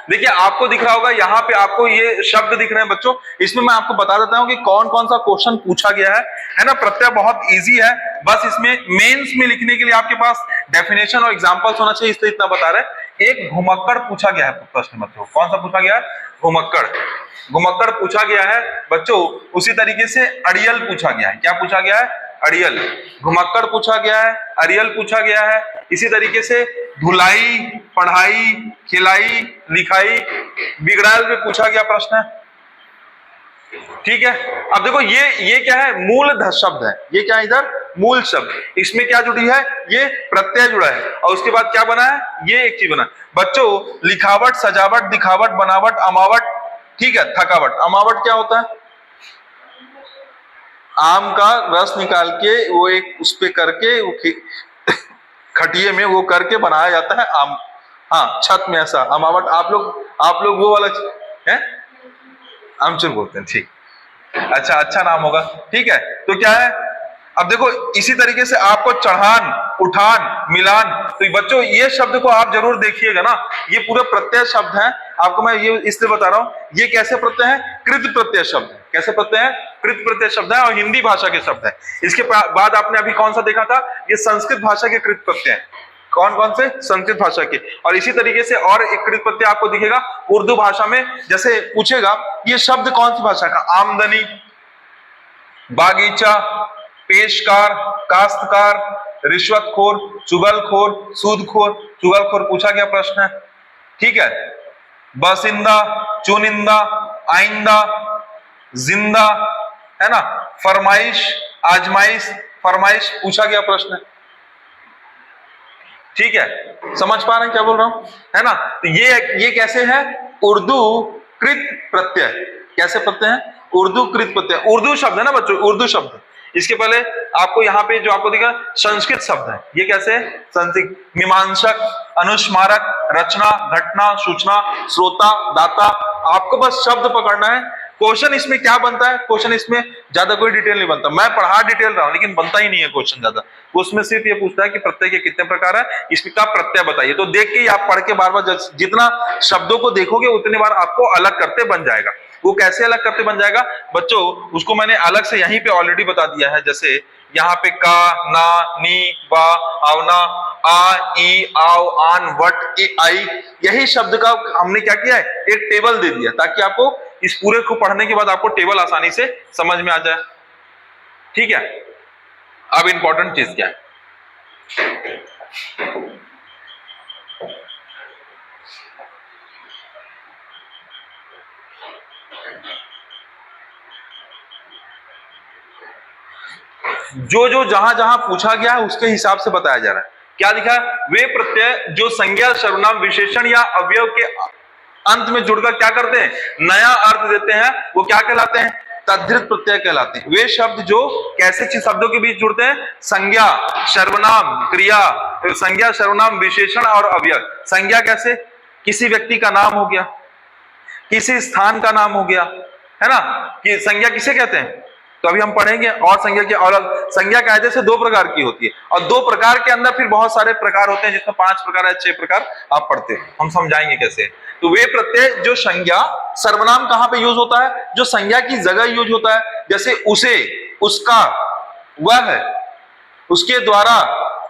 देखिए आपको दिख रहा होगा, यहाँ पे आपको ये शब्द दिख रहे हैं बच्चों। इसमें मैं आपको बता देता हूं कि कौन कौन सा क्वेश्चन पूछा गया है ना। प्रत्यय बहुत इजी है, बस इसमें मेंस में लिखने के लिए आपके पास डेफिनेशन और एग्जांपल्स होना चाहिए, इसलिए इतना बता रहे हैं। एक घुमक्कड़ पूछा गया है प्रश्न बच्चों। कौन सा पूछा गया है, घुमक्कड़। घुमक्कड़ पूछा गया है बच्चों। उसी तरीके से अड़ियल पूछा गया है। क्या पूछा गया है, अड़ियल। घुमक्कड़ पूछा गया है, अड़ियल पूछा गया है। इसी तरीके से धुलाई, पढ़ाई, खिलाई, लिखाई, बिगड़ाल में पूछा गया प्रश्न है। ठीक है, अब देखो ये क्या है, मूल शब्द है। ये क्या है, इधर मूल शब्द। इसमें क्या जुड़ी है, ये प्रत्यय जुड़ा है। और उसके बाद क्या बना है, ये एक चीज बना बच्चों, लिखावट, सजावट, दिखावट, बनावट, अमावट, ठीक है, थकावट। अमावट क्या होता है, आम का रस निकाल के वो एक उस पे करके वो खटिए में वो करके बनाया जाता है आम। हाँ, छत में ऐसा अमावट। आप लोग वो वाला है, आमचूर बोलते हैं। ठीक, अच्छा नाम होगा। ठीक है, तो क्या है, अब देखो इसी तरीके से आपको चढ़ान, उठान, मिलान। तो बच्चों ये शब्द को आप जरूर देखिएगा ना, ये पूरे प्रत्यय शब्द हैं। आपको मैं ये इसलिए बता रहा हूं, ये कैसे प्रत्यय है, कृत प्रत्यय शब्द है। कैसे प्रत्यय है, कृत प्रत्यय शब्द है और हिंदी भाषा के शब्द है। इसके बाद आपने अभी कौन सा देखा था, ये संस्कृत भाषा के कृत प्रत्यय है। कौन कौन से, संस्कृत भाषा के। और इसी तरीके से और एक कृत प्रत्यय आपको दिखेगा उर्दू भाषा में। जैसे पूछेगा ये शब्द कौन सी भाषा का, आमदनी, बागीचा, पेशकार, काश्तकार, रिश्वतखोर, चुगलखोर, सूदखोर। चुगलखोर पूछा गया प्रश्न है। ठीक है, बसिंदा, चुनिंदा, आइंदा, जिंदा, है ना, फरमाइश, आजमाइश, फरमाइश पूछा गया प्रश्न है। ठीक है, समझ पा रहे हैं क्या बोल रहा हूं, है ना। तो ये कैसे है, उर्दू कृत प्रत्यय। कैसे प्रत्यय है, उर्दू कृत प्रत्यय। उर्दू शब्द है ना बच्चों, उर्दू शब्द। इसके पहले आपको यहाँ पे जो आपको दिखा संस्कृत शब्द है, ये कैसे है, संस्कृत। मीमांसक, अनुस्मारक, रचना, घटना, सूचना, श्रोता, दाता। आपको बस शब्द पकड़ना है। क्वेश्चन इसमें क्या बनता है, क्वेश्चन इसमें ज्यादा कोई डिटेल नहीं बनता। मैं पढ़ा डिटेल रहा हूं लेकिन बनता ही नहीं है क्वेश्चन ज्यादा। उसमें सिर्फ ये पूछता है कि प्रत्यय के कितने प्रकार है, इसमें का प्रत्यय बताइए। तो देख के ही आप पढ़ के बार बार जितना शब्दों को देखोगे उतनी बार आपको अलग करते बन जाएगा। वो कैसे अलग करते बन जाएगा बच्चों, उसको मैंने अलग से यहीं पे ऑलरेडी बता दिया है। जैसे यहाँ पे का, ना, नी, बा, आवना, आ, ई, आव, आन, वट, ई, आई, यही शब्द का हमने क्या किया है, एक टेबल दे दिया ताकि आपको इस पूरे को पढ़ने के बाद आपको टेबल आसानी से समझ में आ जाए। ठीक है, अब इंपॉर्टेंट चीज क्या है, जो जो जहां जहां पूछा गया है उसके हिसाब से बताया जा रहा है। क्या लिखा है, वे प्रत्यय जो संज्ञा, सर्वनाम, विशेषण या अवयव के अंत में जुड़कर क्या करते हैं, नया अर्थ देते हैं, वो क्या कहलाते हैं, तद्धित प्रत्यय कहलाते हैं। वे शब्द जो कैसे शब्दों के बीच जुड़ते हैं, संज्ञा, सर्वनाम, क्रिया, संज्ञा, सर्वनाम, विशेषण और अवयव। संज्ञा कैसे, किसी व्यक्ति का नाम हो गया, किसी स्थान का नाम हो गया, है ना, कि संज्ञा किसे कहते हैं, तो अभी हम पढ़ेंगे। और संज्ञा की और संज्ञा कायदे से दो प्रकार की होती है, और दो प्रकार के अंदर फिर बहुत सारे प्रकार होते हैं, जिसमें 5 प्रकार है, 6 प्रकार आप पढ़ते हैं, हम समझाएंगे कैसे। तो वे प्रत्यय जो संज्ञा, सर्वनाम कहां पे यूज होता है, जो संज्ञा की जगह यूज होता है, जैसे उसे, उसका, वह, उसके द्वारा,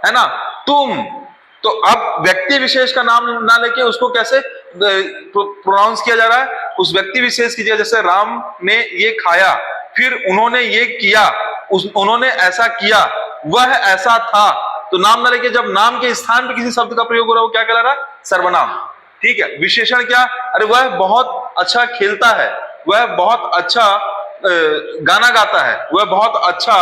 है ना, तुम। तो अब व्यक्ति विशेष का नाम ना लेके उसको कैसे प्रोनाउंस किया जा रहा है, उस व्यक्ति विशेष की जगह, जैसे राम ने ये खाया, फिर उन्होंने ये किया, उन्होंने ऐसा किया, वह ऐसा था। तो नाम ना लेके जब नाम के स्थान पे किसी शब्द का प्रयोग हो रहा है, वो क्या कहला रहा है, सर्वनाम। ठीक है, विशेषण क्या, अरे वह बहुत अच्छा खेलता है, वह बहुत अच्छा गाना गाता है, वह बहुत अच्छा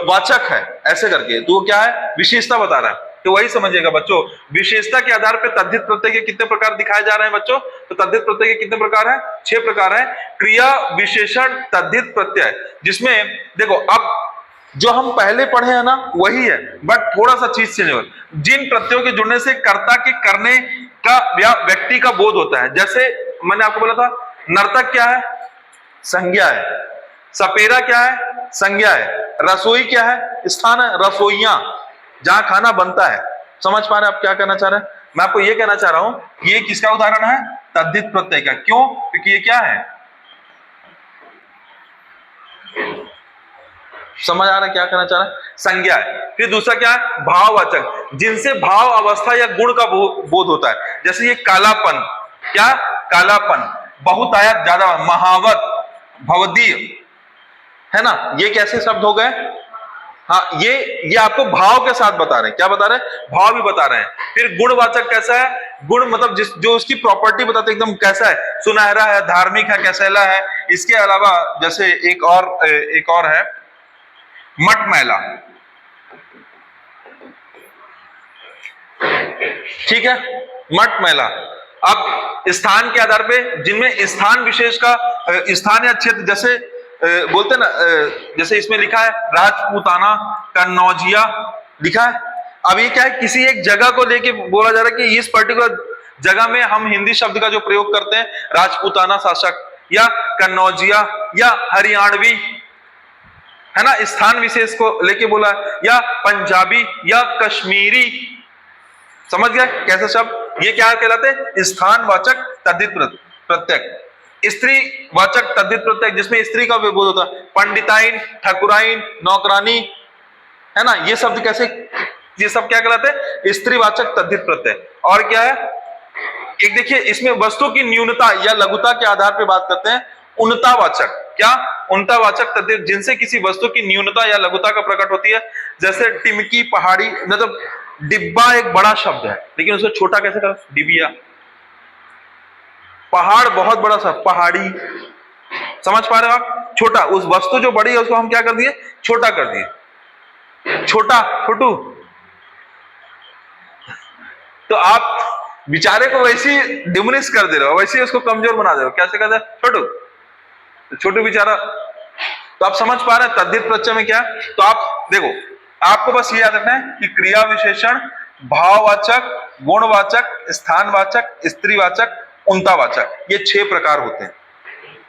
वाचक है, ऐसे करके। तो वो क्या है, विशेषता बता रहा है। तो वही समझिएगा बच्चों, विशेषता के आधार पर तद्धित प्रत्यय के कितने प्रकार दिखाए जा रहे हैं बच्चों, तो तद्धित प्रत्यय के कितने प्रकार हैं, 6 प्रकार हैं। क्रिया, विशेषण, तद्धित प्रत्यय, जिसमें देखो अब जो हम पहले पढ़े हैं ना वही है, बट थोड़ा सा चीज चेंज हो, जिन प्रत्ययों के जुड़ने से कर्ता के करने का या व्यक्ति का बोध होता है। जैसे मैंने आपको बोला था, नर्तक क्या है, संज्ञा है। सपेरा क्या है, संज्ञा है। रसोई क्या है, स्थान है, रसोइया, जहां खाना बनता है। समझ पा रहे हैं आप क्या कहना चाह रहे हैं, मैं आपको ये कहना चाह रहा हूं कि ये किसका उदाहरण है, तद्धित प्रत्यय का। क्यों, क्योंकि ये क्या है, समझ आ रहा है क्या कहना चाह रहा है, संज्ञा है। फिर दूसरा क्या है, भाववाचक, जिनसे भाव, अवस्था या गुण का बोध होता है। जैसे ये कालापन, क्या, कालापन, बहुतायत, ज्यादा, महावत, भवदीय, है ना, ये कैसे शब्द हो गए। हाँ, ये आपको भाव के साथ बता रहे हैं, क्या बता रहे हैं, भाव भी बता रहे हैं। फिर गुणवाचक कैसा है, गुण मतलब जो उसकी प्रॉपर्टी बताते एकदम कैसा है, सुनहरा है, धार्मिक है, कैसेला है। इसके अलावा जैसे एक और है, मटमैला, ठीक है, मटमैला। अब स्थान के आधार पे, जिनमें स्थान विशेष का, स्थान या क्षेत्र, जैसे बोलते ना, जैसे इसमें लिखा है राजपूताना, कन्नौजिया लिखा है। अब ये क्या है, किसी एक जगह को लेके बोला जा रहा है कि इस पर्टिकुलर जगह में हम हिंदी शब्द का जो प्रयोग करते हैं, राजपूताना शासक, या कन्नौजिया, या हरियाणवी, है ना, स्थान विशेष को लेके बोला, या पंजाबी, या कश्मीरी। समझ गया कैसे शब्द, ये क्या कहलाते हैं, स्थानवाचक तद्धित प्रत्यय। स्त्री वाचक तद्धित प्रत्यय, जिसमें स्त्री का बोध होता है, पंडिताइन, ठकुराइन, नौकरानी, है ना, ये शब्द कैसे, ये सब क्या कहलाते हैं, स्त्रीवाचक तद्धित प्रत्यय। और क्या है, एक देखिए इसमें वस्तु की न्यूनता या लघुता के आधार पर बात करते हैं, उन्नतावाचक, क्या, उन्नतावाचक तद्धित, जिनसे किसी वस्तु की न्यूनता या लघुता का प्रकट होती है। जैसे टिमकी, पहाड़ी, मतलब डिब्बा एक बड़ा शब्द है लेकिन उसे छोटा कैसे कर, डिबिया। पहाड़ बहुत बड़ा सा, पहाड़ी, समझ पा रहे हो आप? छोटा, उस वस्तु जो बड़ी है उसको हम क्या कर दिए, छोटा कर दिए, छोटा छोटू। तो आप बेचारे को वैसे ही डिमोनिश कर दे रहे हो, वैसे ही उसको कमजोर बना दे रहे हो। कैसे कर दे, छोटू, तो छोटू बेचारा। तो आप समझ पा रहे हैं तद्धित प्रत्यय में क्या है? तो आप देखो, आपको बस ये याद रखना है कि क्रिया विशेषण, भाववाचक, गुणवाचक, स्थानवाचक, स्त्रीवाचक, उनतावाचक, ये 6 प्रकार होते हैं।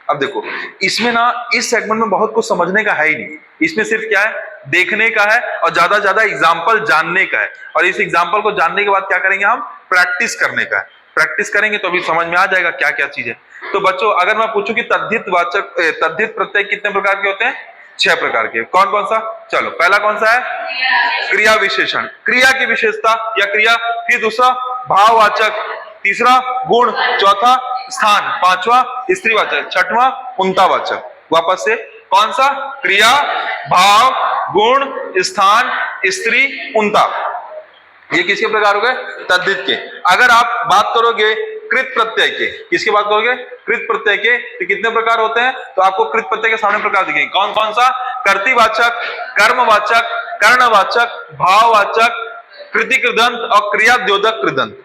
अब देखो इसमें ना, इस सेगमेंट में बहुत कुछ समझने का है ही नहीं। इसमें सिर्फ क्या है, देखने का है और ज्यादा ज्यादा एग्जाम्पल जानने का है। और इस एग्जाम्पल को जानने के बाद क्या करेंगे, हम प्रैक्टिस करने का है। प्रैक्टिस करेंगे तो अभी समझ में आ जाएगा क्या क्या चीज है। तो बच्चों अगर मैं पूछूं कि तद्धित प्रत्यय कितने प्रकार के होते हैं? 6 प्रकार के। कौन कौन सा? चलो, पहला कौन सा है? क्रिया विशेषण, क्रिया की विशेषता या क्रिया। फिर दूसरा भाववाचक, तीसरा गुण, चौथा स्थान, पांचवा स्त्रीवाचक, छठवां उनतावाचक। वापस से, कौन सा? क्रिया, भाव, गुण, स्थान, स्त्री, उनता। ये किसके प्रकार हो गए? तद्धित के। अगर आप बात करोगे कृत प्रत्यय के, किसकी बात करोगे? कृत प्रत्यय के, तो कितने प्रकार होते हैं? तो आपको कृत प्रत्यय के सामने प्रकार दिखेंगे। कौन कौन सा? कर्तृवाचक, कर्मवाचक, कर्णवाचक, भाववाचक, कृतिकृदंत और क्रियाद्योतक कृदंत।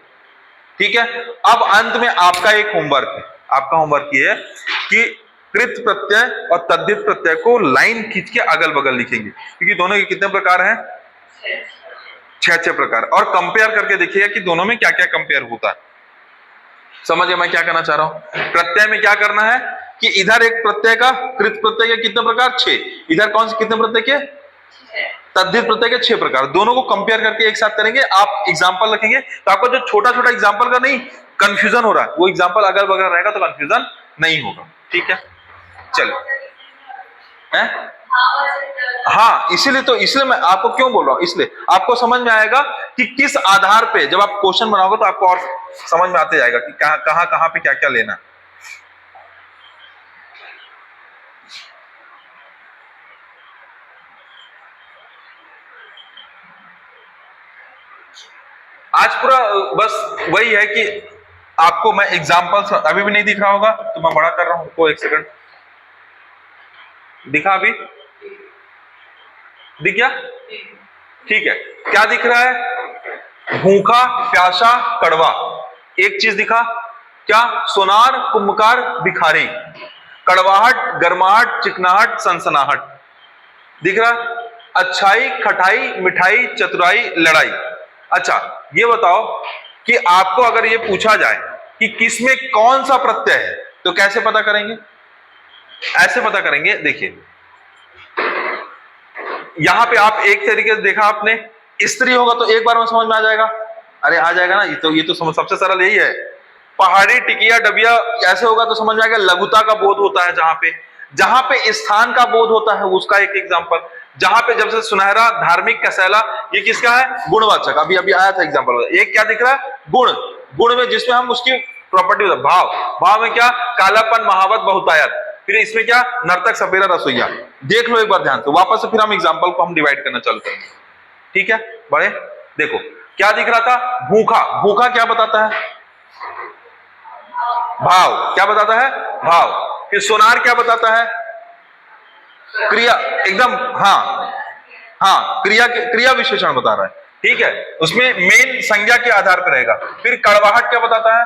ठीक है। अब अंत में आपका एक होमवर्क है। आपका होमवर्क ये है कि कृत प्रत्यय और तद्धित प्रत्यय को लाइन खींच के अगल बगल लिखेंगे, क्योंकि दोनों के कितने प्रकार हैं? 6 प्रकार। और कंपेयर करके देखिएगा कि दोनों में क्या क्या कंपेयर होता है। समझिए मैं क्या कहना चाह रहा हूं? प्रत्यय में क्या करना है कि इधर एक प्रत्यय का, कृत प्रत्यय के कितने प्रकार? 6। इधर कौन से कितने प्रत्यय के? तद्धित प्रत्यय के 6 प्रकार। दोनों को कंपेयर करके एक साथ करेंगे। आप एग्जाम्पल रखेंगे तो आपको जो छोटा छोटा एग्जाम्पल का नहीं कंफ्यूजन हो रहा है, वो एग्जाम्पल अगर बगल रहेगा तो कंफ्यूजन नहीं होगा। ठीक है, चलो। हाँ, इसलिए मैं आपको क्यों बोल रहा हूं, इसलिए आपको समझ में आएगा कि किस आधार पे जब आप क्वेश्चन बनाओगे तो आपको और समझ में आते जाएगा कि कहां कहां पे क्या क्या लेना। आज पूरा बस वही है कि आपको मैं एग्जांपल, अभी भी नहीं दिख रहा होगा तो मैं बड़ा कर रहा हूं, को 1 सेकंड। दिखा? अभी दिख गया? ठीक है। क्या दिख रहा है? भूखा, प्यासा, कड़वा। एक चीज दिखा क्या? सोनार, कुंभकार, भिखारी। कड़वाहट, गर्माहट, चिकनाहट, सनसनाहट। दिख रहा? अच्छाई, खटाई, मिठाई, चतुराई, लड़ाई। अच्छा, ये बताओ कि आपको अगर ये पूछा जाए कि किसमें कौन सा प्रत्यय है तो कैसे पता करेंगे? ऐसे पता करेंगे। देखिए यहां पे आप एक तरीके से देखा आपने, स्त्री होगा तो एक बार में समझ में आ जाएगा। अरे आ जाएगा ना, ये तो सबसे सरल यही है। पहाड़ी, टिकिया, डबिया ऐसे होगा तो समझ में आएगा, लघुता का बोध होता है। जहां पे स्थान का बोध होता है उसका एक एग्जांपल। जहां पे जब से सुनहरा, धार्मिक, कसैला, ये किसका है? गुणवाचक। अभी अभी आया था एग्जांपल। एक क्या दिख रहा है? गुण। गुण में जिसमें हम उसकी प्रॉपर्टी, भाव। भाव में क्या? कालापन, महावत, बहुतायत। फिर इसमें क्या? नर्तक, सपेरा, रसोईया। देख लो एक बार ध्यान से, वापस से फिर हम एग्जांपल को हम डिवाइड करना चालू करेंगे। ठीक है बड़े? देखो क्या दिख रहा था? भूखा। भूखा क्या बताता है? भाव। क्या बताता है? भाव। फिर सोनार क्या बताता है? क्रिया। एकदम, हाँ, क्रिया विशेषण बता रहा है। ठीक है, उसमें मेन संज्ञा के आधार पर रहेगा। फिर कड़वाहट क्या बताता है?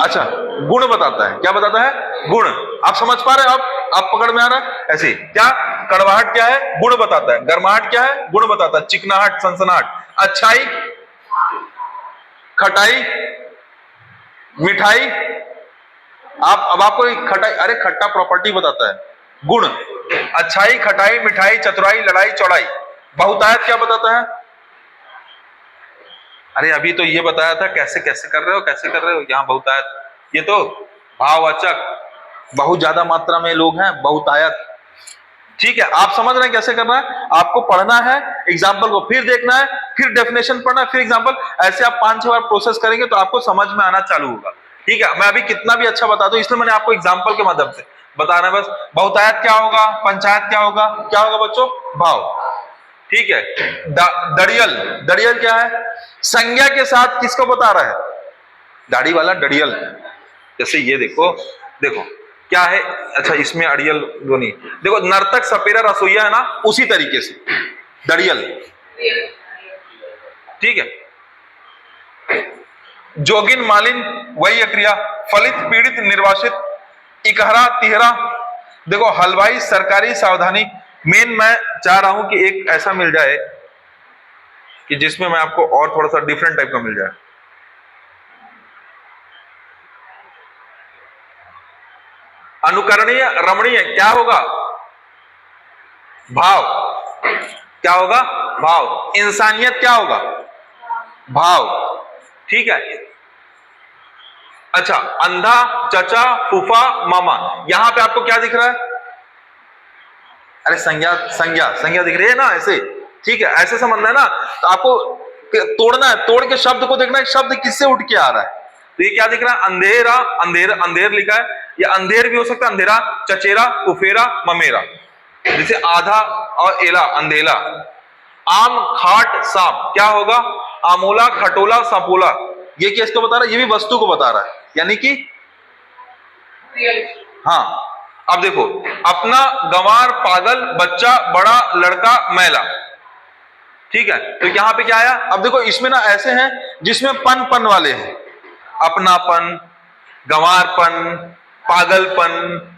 अच्छा, गुण बताता है। क्या बताता है? गुण। आप समझ पा रहे हैं? आप पकड़ में आ रहा है? ऐसे क्या? कड़वाहट क्या है? गुण बताता है। गर्माहट क्या है? गुण बताता है। चिकनाहट, सनसनाहट। अच्छाई, खटाई, मिठाई। अब आपको खटाई, अरे खट्टा प्रॉपर्टी बताता है, गुण। अच्छाई, खटाई, मिठाई, चतुराई, लड़ाई, चौड़ाई। बहुतायत क्या बताता है? अरे अभी तो ये बताया था, कैसे कैसे कर रहे हो यहाँ बहुतायत। ये तो भाववाचक, बहुत ज्यादा मात्रा में लोग हैं, बहुतायत। ठीक है, आप समझ रहे हैं कैसे करना है? आपको पढ़ना है, एग्जाम्पल को फिर देखना है, फिर डेफिनेशन पढ़ना है, फिर एग्जाम्पल। ऐसे आप 5-6 बार प्रोसेस करेंगे तो आपको समझ में आना चालू होगा। ठीक है, मैं अभी कितना भी अच्छा बता दूं, इसलिए मैंने आपको एग्जाम्पल के माध्यम से बताना है बस। बहुतायत क्या होगा? पंचायत क्या होगा? क्या होगा बच्चों? भाव। ठीक है। दड़ियल, दड़ियल क्या है? संज्ञा के साथ किसको बता रहा है? दाढ़ी वाला दड़ियल। जैसे ये देखो, देखो क्या है, अच्छा इसमें अड़ियल ध्वनि, देखो नर्तक सपेरा रसोईया है ना, उसी तरीके से दड़ियल, ठीक है। जोगिन मालिन वही क्रिया, फलित पीड़ित निर्वासित, इकहरा तिहरा, देखो हलवाई सरकारी सावधानी। मेन मैं चाह रहा हूं कि एक ऐसा मिल जाए कि जिसमें मैं आपको और थोड़ा सा डिफरेंट टाइप का मिल जाए। अनुकरणीय रमणीय क्या होगा, भाव, क्या होगा भाव। इंसानियत क्या होगा, भाव, ठीक है। अच्छा अंधा चचा फूफा मामा, यहां पे आपको क्या दिख रहा है, अरे संज्ञा संज्ञा संज्ञा दिख रही है ना ऐसे, ठीक है, ऐसे समझना है ना। तो आपको तोड़ना है, तोड़ के शब्द को देखना है शब्द किससे उठ के आ रहा है। तो ये क्या दिख रहा है, अंधेरा, अंधेर, अंधेर लिखा है, या अंधेर भी हो सकता है, अंधेरा, चचेरा, कुफेरा, ममेरा, जैसे आधा और एला, अंधेला। आम खाट सांप क्या होगा, आमोला खटोला सपोला, ये क्या इसको बता रहा है, ये भी वस्तु को बता रहा है, यानी कि हाँ। अब देखो अपना गंवार पागल बच्चा बड़ा लड़का मैला, ठीक है। तो यहां पे क्या आया, अब देखो इसमें ना ऐसे हैं जिसमें पन पन वाले हैं, अपनापन, गंवारपन, पागलपन,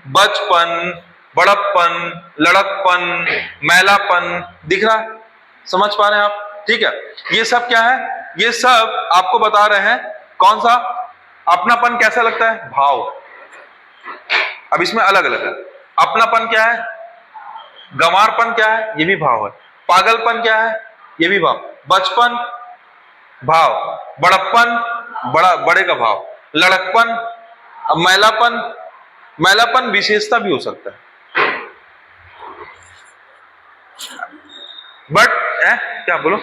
बचपन, बड़प्पन, लड़कपन, मैलापन, दिख रहा है, समझ पा रहे हैं आप, ठीक है। ये सब क्या है, ये सब आपको बता रहे हैं कौन सा, अपनापन कैसा लगता है, भाव। अब इसमें अलग अलग है, अपनापन क्या है, गंवारपन क्या है, ये भी भाव है, पागलपन क्या है, ये भी भाव, बचपन भाव, बड़प्पन बड़े का भाव, लड़कपन, मैलापन, मैलापन विशेषता भी हो सकता है, बट क्या बोलो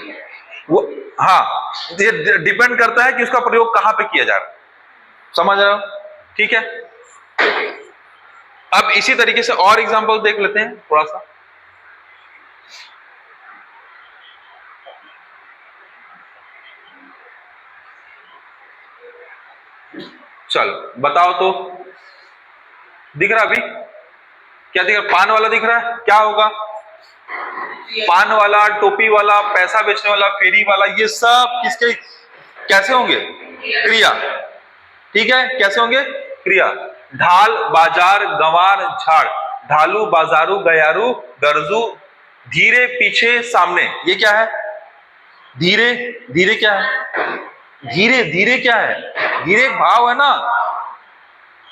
वो, हाँ ये डिपेंड करता है कि उसका प्रयोग कहां पे किया जा रहा है, समझ रहे हो, ठीक है। अब इसी तरीके से और एग्जांपल देख लेते हैं थोड़ा सा। चल बताओ तो, दिख रहा अभी, क्या दिख रहा, पान वाला दिख रहा है, क्या होगा, पान वाला, टोपी वाला, पैसा बेचने वाला, फेरी वाला, ये सब किसके कैसे होंगे, क्रिया, ठीक है, कैसे होंगे, क्रिया। ढाल बाजार गंवार झाड़, ढालू बाजारू गयारू गरजू, धीरे पीछे सामने, ये क्या है, धीरे, धीरे क्या है, धीरे, धीरे क्या है, धीरे भाव है ना,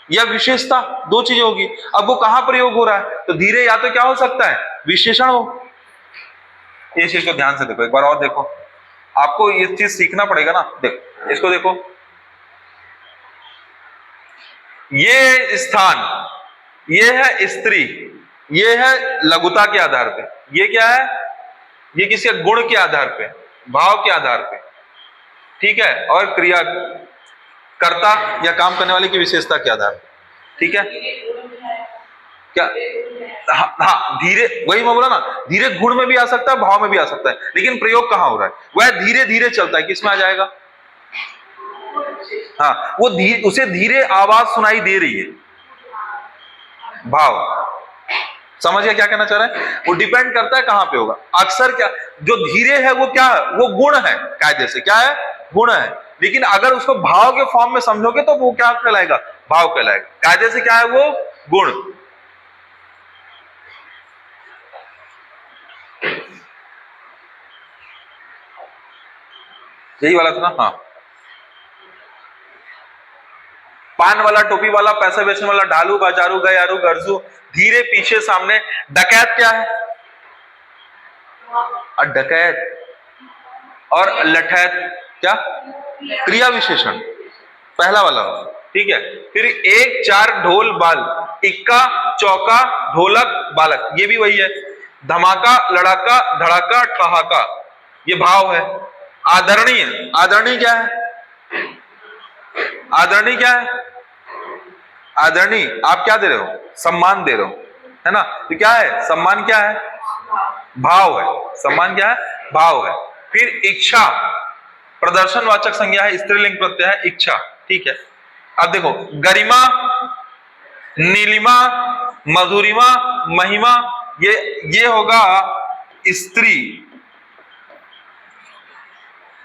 या विशेषता, दो चीजें होगी। अब वो कहां प्रयोग हो रहा है, तो धीरे या तो क्या हो सकता है, विशेषण हो, इस चीज को ध्यान से देखो, एक बार और देखो, आपको ये चीज सीखना पड़ेगा ना, देखो इसको देखो, ये स्थान, ये है स्त्री, ये है लघुता के आधार पे, ये क्या है, ये किसी गुण के आधार पे, भाव के आधार पे, ठीक है, और क्रिया कर्ता या काम करने वाले की विशेषता के आधार पे, ठीक है, क्या, हाँ धीरे, वही मैं बोला ना, धीरे गुण में भी आ सकता है, भाव में भी आ सकता है, लेकिन प्रयोग कहां हो रहा है, वह धीरे धीरे चलता है, किसमें आ जाएगा, हाँ वो उसे धीरे आवाज सुनाई दे रही है, भाव, समझ गया क्या कहना चाह रहा है, वो डिपेंड करता है कहां पे होगा। अक्सर क्या, जो धीरे है वो क्या है, वो गुण है, कायदे से क्या है, गुण है, लेकिन अगर उसको भाव के फॉर्म में समझोगे तो वो क्या कहलाएगा, भाव कहलाएगा, कायदे से क्या है वो, गुण। यही वाला था ना, हाँ, पान वाला, टोपी वाला, पैसा बेचने वाला, ढालू बाजारू गयारू गरजू, धीरे पीछे सामने, डकैत क्या है, डकैत, और लठैत क्या, क्रिया विशेषण, पहला वाला, ठीक है। फिर एक चार ढोल बाल, इक्का चौका ढोलक बालक, ये भी वही है, धमाका लड़ाका धड़ाका ठहाका, ये भाव है। आदरणीय, आदरणीय क्या है, आदरणीय क्या है, आदरणीय आप क्या दे रहे हो, सम्मान दे रहे हो, है ना, तो क्या है, सम्मान क्या है, भाव है, सम्मान क्या है, भाव है। फिर इच्छा, प्रदर्शनवाचक संज्ञा है, स्त्रीलिंग प्रत्यय है, इच्छा, ठीक है। अब देखो गरिमा, नीलिमा, मधुरिमा, महिमा, ये होगा स्त्री,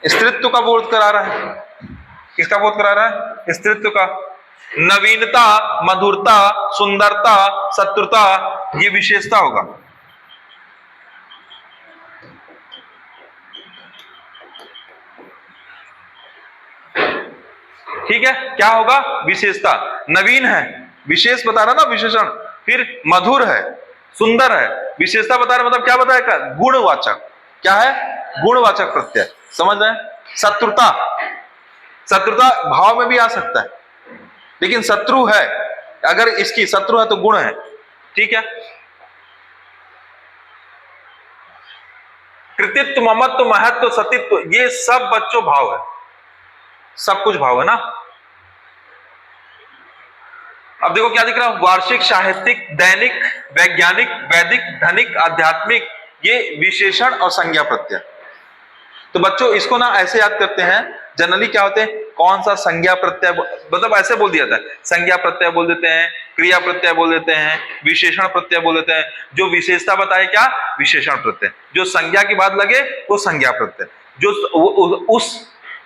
स्त्रीत्व का बोध करा रहा है। किसका बोध करा रहा है? स्त्रीत्व का। नवीनता, मधुरता, सुंदरता, शत्रुता, ये विशेषता होगा। ठीक है, क्या होगा? विशेषता। नवीन है, विशेष बता रहा ना, विशेषण। फिर मधुर है, सुंदर है, विशेषता बता रहा, मतलब क्या बताएगा? गुणवाचक। क्या है? गुणवाचक प्रत्यय। समझ रहे हैं? शत्रुता, शत्रुता भाव में भी आ सकता है, लेकिन शत्रु है, अगर इसकी शत्रु है तो गुण है। ठीक है। कृतित्व, ममत्व, महत्व, सतित्व, ये सब बच्चों भाव है, सब कुछ भाव है ना। अब देखो क्या दिख रहा है? वार्षिक, साहित्यिक, दैनिक, वैज्ञानिक, वैदिक, धनिक, आध्यात्मिक, ये विशेषण और संज्ञा प्रत्यय। तो बच्चों इसको ना ऐसे याद करते हैं, जनरली क्या होते हैं, कौन सा संज्ञा प्रत्यय, मतलब ऐसे बोल दिया था, संज्ञा प्रत्यय बोल देते हैं, क्रिया प्रत्यय बोल देते हैं, विशेषण प्रत्यय बोल देते हैं। जो विशेषता बताए क्या? विशेषण प्रत्यय। जो संज्ञा की बात लगे वो संज्ञा प्रत्यय। जो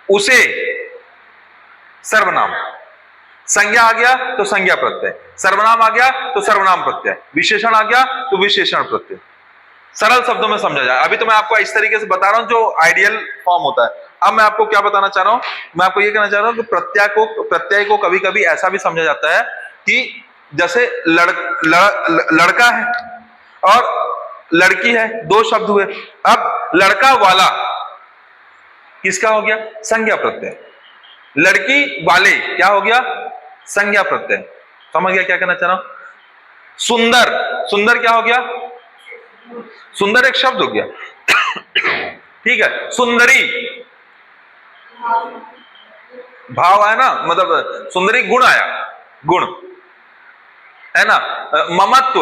उसे सर्वनाम, संज्ञा आ गया तो संज्ञा प्रत्यय, सर्वनाम आ गया तो सर्वनाम प्रत्यय, विशेषण आ गया तो विशेषण प्रत्यय। सरल शब्दों में समझा जाए। अभी तो मैं आपको इस तरीके से बता रहा हूं जो आइडियल फॉर्म होता है। अब मैं आपको क्या बताना चाह रहा हूं? मैं आपको ये कहना चाह रहा हूं कि प्रत्यय को कभी कभी ऐसा भी समझा जाता है कि जैसे लड़का है और लड़की है, दो शब्द हुए। अब लड़का वाला किसका हो गया? संज्ञा प्रत्यय। लड़की वाले क्या हो गया? संज्ञा प्रत्यय। समझ गया क्या कहना चाह रहा हूं? सुंदर, सुंदर क्या हो गया? सुंदर एक शब्द हो गया। ठीक है। सुंदरी भाव है ना, मतलब सुंदरी गुण आया, गुण है ना। ममत्व,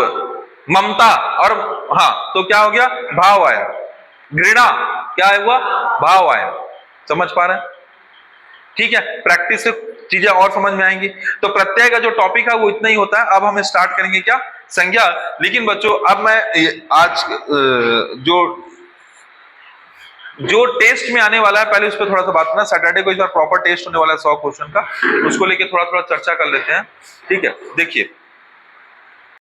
ममता, और हाँ तो क्या हो गया? भाव आया। घृणा क्या हुआ? भाव आया। समझ पा रहे हैं? ठीक है, प्रैक्टिस से चीजें और समझ में आएंगी। तो प्रत्यय का जो टॉपिक है वो इतना ही होता है। अब हम स्टार्ट करेंगे क्या? संज्ञा। लेकिन बच्चों अब मैं आज जो टेस्ट में आने वाला है पहले उस पर थोड़ा सा बात करना। सैटरडे को इस बार प्रॉपर टेस्ट होने वाला है 100 क्वेश्चन का, उसको लेके थोड़ा थोड़ा चर्चा कर लेते हैं। ठीक है, देखिए